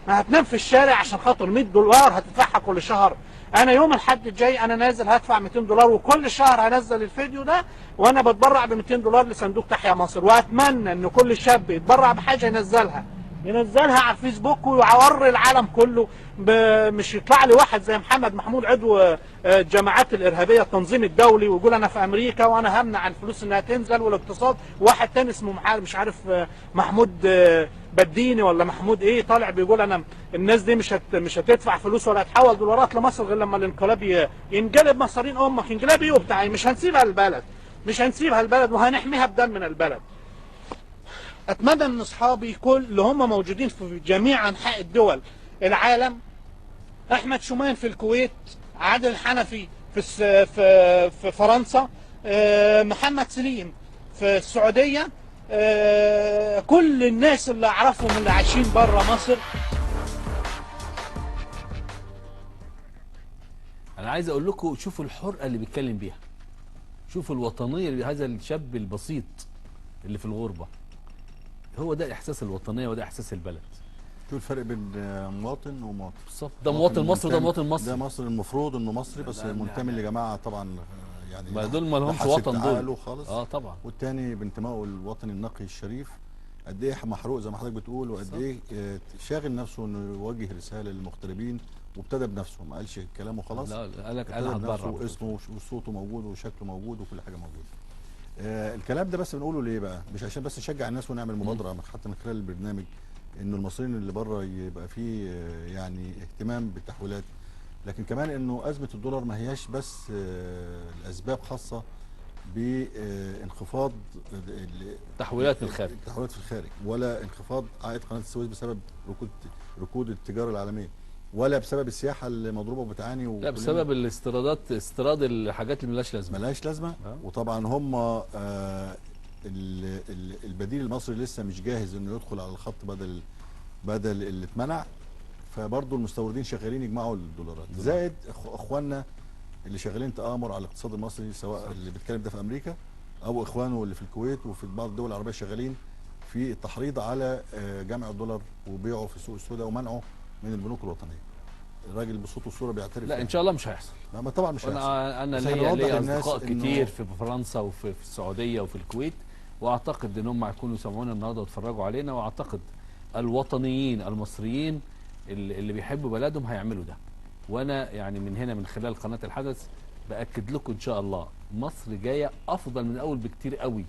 ما هتنام في الشارع عشان خاطر 100 دولار هتدفعها كل شهر. انا يوم الاحد الجاي انا نازل هدفع 200 دولار، وكل شهر هنزل الفيديو ده وانا بتبرع ب 200 دولار لصندوق تحيا مصر. واتمنى ان كل شاب يتبرع بحاجه ينزلها على الفيسبوك ويعور العالم كله. مش يطلع لي واحد زي محمد محمود عضو الجماعات الارهابيه التنظيم الدولي ويقول انا في امريكا وانا همنع الفلوس انها تنزل والاقتصاد، واحد تاني اسمه مش عارف محمود بديني ولا محمود ايه طالع بيقول انا الناس دي مش هتدفع فلوس ولا هتحول دولارات لمصر غير لما الانقلاب ينقلب. مصارين امك انقلاب ايه وبتاع، مش هنسيبها البلد وهنحميها بدل من البلد. اتمنى ان اصحابي كل اللي هم موجودين في جميع انحاء الدول العالم، احمد شومان في الكويت، عادل حنفي في فرنسا، محمد سليم في السعوديه، كل الناس اللي اعرفهم اللي عايشين بره مصر. انا عايز اقول لكم شوفوا الحرقه اللي بيتكلم بيها، شوفوا الوطنيه هذا الشاب البسيط اللي في الغربه. هو ده احساس الوطنيه وده احساس البلد. شو الفرق بين مواطن ومواطن؟ بالظبط، ده مواطن مصري وده مواطن مصري. ده مصري المفروض انه مصري بس منتمي لجماعه طبعا يعني ما دول ما لهمش وطن دول خالص. طبعا. والتاني بانتمائه الوطني النقي الشريف. قد ايه محروق زي ما حضرتك بتقول، وقد ايه شاغل نفسه انه يوجه رساله للمغتربين، وابتدى بنفسه ما قالش كلامه خلاص. لا قال لك انا هتبرع، واسمه وصوته موجود وشكله موجود وكل حاجه موجوده. الكلام ده بس بنقوله ليه بقى؟ مش عشان بس نشجع الناس ونعمل مبادره حتى من خلال البرنامج انه المصريين اللي بره يبقى فيه يعني اهتمام بالتحويلات، لكن كمان انه ازمه الدولار ما هياش بس الاسباب خاصه بانخفاض تحويلات في الخارج، التحويلات في الخارج، ولا انخفاض عائد قناه السويس بسبب ركود التجاره العالميه، ولا بسبب السياحه اللي مضروبه وبتعاني، لا بسبب استيراد الحاجات اللي ملهاش لازمه. وطبعا هم البديل المصري لسه مش جاهز انه يدخل على الخط بدل اللي اتمنع، فبرضه المستوردين شغالين يجمعوا الدولارات، زائد اخواننا اللي شغالين تآمر على الاقتصاد المصري، سواء اللي بيتكلم ده في امريكا او اخوانه اللي في الكويت وفي بعض الدول العربيه شغالين في التحريض على جمع الدولار وبيعه في السوق السوداء ومنعه من البنوك الوطنيه. الراجل بصوت والصوره بيعترف. لا ان شاء الله مش هيحصل. لا طبعا مش هيحصل. انا ليا اصدقاء كتير في فرنسا وفي السعوديه وفي الكويت، واعتقد ان هم هيكونوا يسمعونا النهارده ويتفرجوا علينا، واعتقد الوطنيين المصريين اللي بيحبوا بلدهم هيعملوا ده، وانا يعني من هنا من خلال قناه الحدث باكد لكم ان شاء الله مصر جايه افضل من الاول بكتير قوي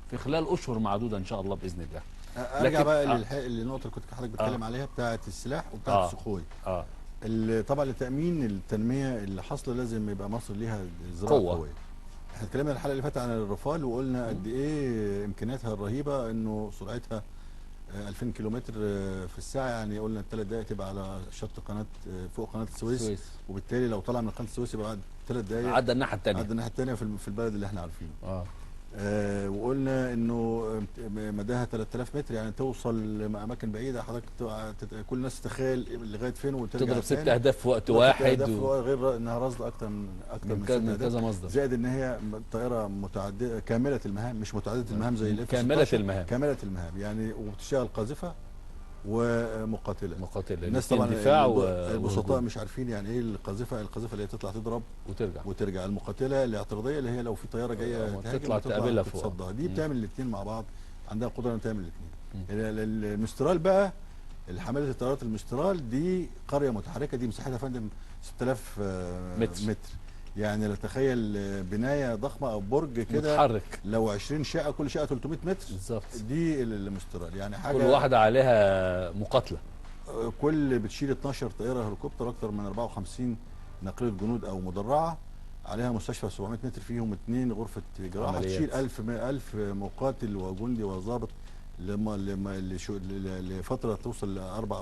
في خلال اشهر معدوده ان شاء الله باذن الله. ارجع بقى للنقطه اللي كنت حضرتك بتتكلم عليها بتاعه السلاح وبتاعه السخوي. طبعا لتامين التنميه اللي حاصله لازم يبقى مصر ليها زراعه قويه. احنا اتكلمنا الحلقه اللي فاتت عن الرفال وقلنا قد ايه امكانياتها الرهيبه، انه سرعتها 2000 كيلومتر في الساعه، يعني قلنا 3 دقائق تبقى على شط قناه فوق قناه السويس، وبالتالي لو طلع من قناه السويس يبقى بعد 3 دقائق عدى الناحيه الثانيه، عدى الناحيه الثانيه في البلد اللي احنا عارفينه. وقلنا انه مداها 3000 متر، يعني توصل لاماكن بعيده. حضرتك كل الناس تتخيل لغايه فين وترجع تضرب 6 اهداف في وقت واحد، غير انها راصده اكتر من كذا مصدر، زائد ان هي طائره متعدده كامله المهام، مش متعدده المهام زي الاف كامله المهام، كامله المهام يعني، وبتشتغل قاذفه ومقاتله. الناس طبعا الدفاع البسطاء مش عارفين يعني ايه القاذفه اللي هي تطلع تضرب وترجع. المقاتله الاعتراضيه اللي هي لو في طياره جايه تطلع تقابلها فوق، دي بتعمل الاثنين مع بعض، عندها قدره انها تعمل الاثنين. المسترال بقى، حمله الطيارات المسترال دي قريه متحركه، دي مساحتها يا فندم 6000 متر. يعني لا تخيل بنايه ضخمه او برج كده متحرك، لو 20 شقه كل شقه 300 متر بالظبط، دي المسترال. يعني حاجه كل واحده عليها مقاتله، كل بتشيل 12 طائره هليكوبتر، اكثر من 54 ناقله جنود او مدرعه، عليها مستشفى 700 متر فيهم 2 غرفه جراحه، تشيل 1000 مقاتل وجندي وضابط لفتره توصل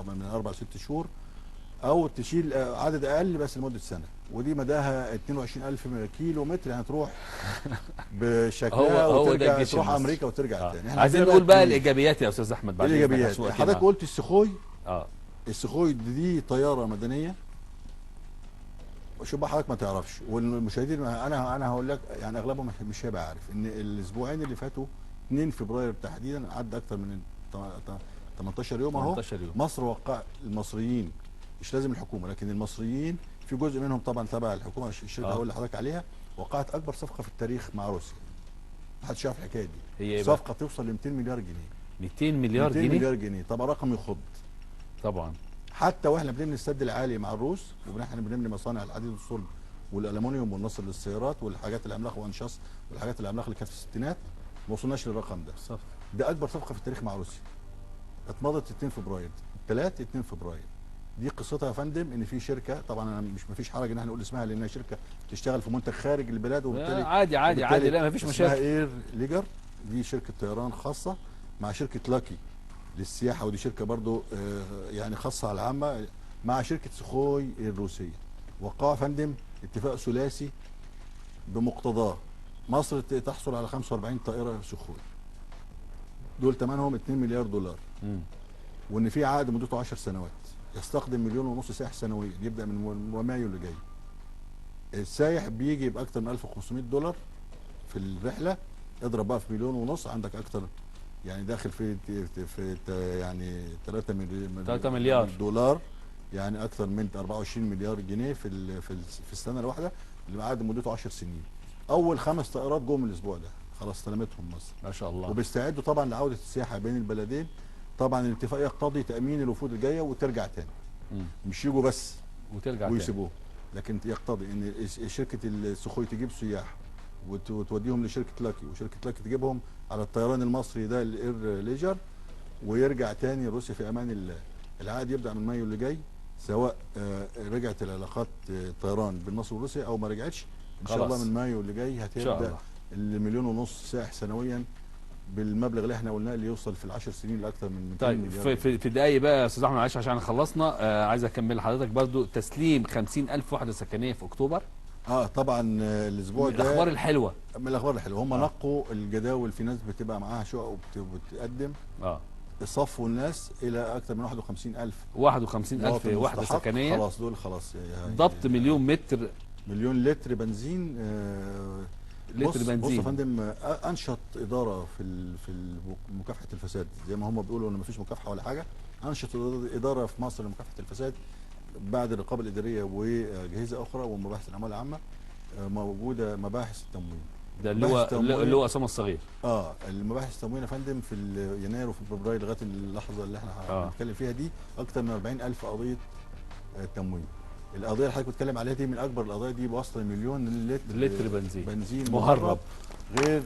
من 4 ل 6 شهور، او تشيل عدد اقل بس لمده سنه. ودي مداها 22000 كيلو متر، يعني تروح بشكلها وترجع، تروح امريكا وترجع تاني. عايزين نقول بقى الايجابيات يا استاذ احمد. بعد الايجابيات حضرتك قلت السخوي. السخوي دي طياره مدنيه. شوف بقى حضرتك ما تعرفش، والمشاهدين انا هقول لك يعني اغلبهم مش هيبقى عارف ان الاسبوعين اللي فاتوا 2 فبراير تحديدا عدى اكتر من 18 يوم اهو. مصر وقع، المصريين مش لازم الحكومه لكن المصريين في جزء منهم طبعا تبع الحكومه، الشركه هقول لحضرتك عليها، وقعت اكبر صفقه في التاريخ مع روسيا. ما حدش شاف الحكايه دي. هي صفقه توصل ل 200 مليار جنيه. 200 مليار جنيه؟ 200 مليار جنيه، طبعا رقم يخض. طبعا حتى واحنا بنبني السد العالي مع الروس، واحنا بنبني مصانع الحديد والصلب والالومنيوم والنصر للسيارات والحاجات العملاقه وانشاص والحاجات العملاقه اللي كانت في الستينات، ما وصلناش للرقم ده. ده اكبر صفقه في التاريخ مع روسيا. اتمضت 2 فبراير 2 فبراير. دي قصتها يا فندم ان في شركه، طبعا انا ما فيش حرج ان احنا نقول اسمها لانها شركه بتشتغل في منتج خارج البلاد، وبالتالي عادي لا ما فيش مشاكل. اسمها اير ليجر، دي شركه طيران خاصه مع شركه لاكي للسياحه، ودي شركه برضو يعني خاصه على العامه، مع شركه سخوي الروسيه. وقعوا يا فندم اتفاق ثلاثي بمقتضاه مصر تحصل على 45 طائره سخوي، دول ثمنهم 2 مليار دولار. وان في عقد مدته 10 سنوات يستخدم 1.5 مليون سائح سنويا، يبدا من مايو اللي جاي. السايح بيجي باكثر من 1500 دولار في الرحله، اضرب بقى في 1.5 مليون، عندك اكثر يعني داخل في يعني 3 مليار دولار، يعني اكثر من 24 مليار جنيه في السنه الواحده، اللي عقد مدته 10 سنين. اول 5 طائرات جم الاسبوع ده، خلاص استلمتهم مصر ما شاء الله، وبيستعدوا طبعا لعوده السياحه بين البلدين. طبعا الاتفاق يقتضي تامين الوفود الجايه وترجع تاني، مش يجوا بس وترجع ويسيبوه، لكن يقتضي ان شركه السخوي تجيب سياح وتوديهم لشركه لاكي، وشركه لاكي تجيبهم على الطيران المصري ده الاير ليجر، ويرجع تاني روسيا في امان الله. العقد يبدا من مايو اللي جاي، سواء رجعت العلاقات الطيران بين مصر وروسيا او ما رجعتش، ان شاء الله من مايو اللي جاي هتبدا 1.5 مليون سائح سنويا بالمبلغ اللي احنا قلناه، اللي يوصل في ال10 سنين لاكثر من 200 مليار. في دقايق بقى يا استاذ احمد، معلش عشان خلصنا، عايز اكمل لحضرتك برضو تسليم 50,000 وحده سكنيه في اكتوبر. طبعا الاسبوع ده من الاخبار الحلوه، هم نقوا الجداول، في ناس بتبقى معاها شقق وبتقدم صفوا الناس الى اكثر من 51,000 وحده سكنيه. خلاص دول خلاص ضبط مليون لتر بنزين. لتر بنزين. بص يا فندم، انشط اداره في مكافحه الفساد، زي ما هم بيقولوا ان مفيش مكافحه ولا حاجه. انشط اداره في مصر لمكافحه الفساد بعد الرقابه الاداريه واجهزه اخرى ومباحث الاموال العامه، موجوده مباحث التموين. ده اللي هو اسامه الصغير. المباحث التموين يا فندم في يناير وفي فبراير لغايه اللحظه اللي احنا بنتكلم فيها دي، اكثر من 40,000 قضيه تموين. القضيه اللي حضرتك بتتكلم عليها دي من اكبر القضايا دي، بوصل مليون لتر بنزين مهرب، غير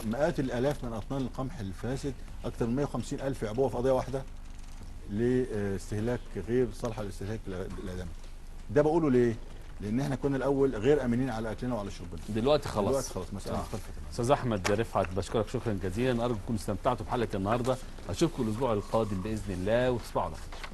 مئات الالاف من اطنان القمح الفاسد، اكثر من 150 الف عبوه في قضيه واحده لاستهلاك غير صالحه للاستهلاك الادمي. ده بقوله ليه؟ لان احنا كنا الاول غير امنين على اكلنا وعلى شربنا، دلوقتي خلاص مساله مختلفه. استاذ احمد رفعت بشكرك شكرا جزيلا، ارجو تكونوا استمتعتوا بحلقه النهارده، اشوفكم الاسبوع القادم باذن الله وتصبحوا على خير.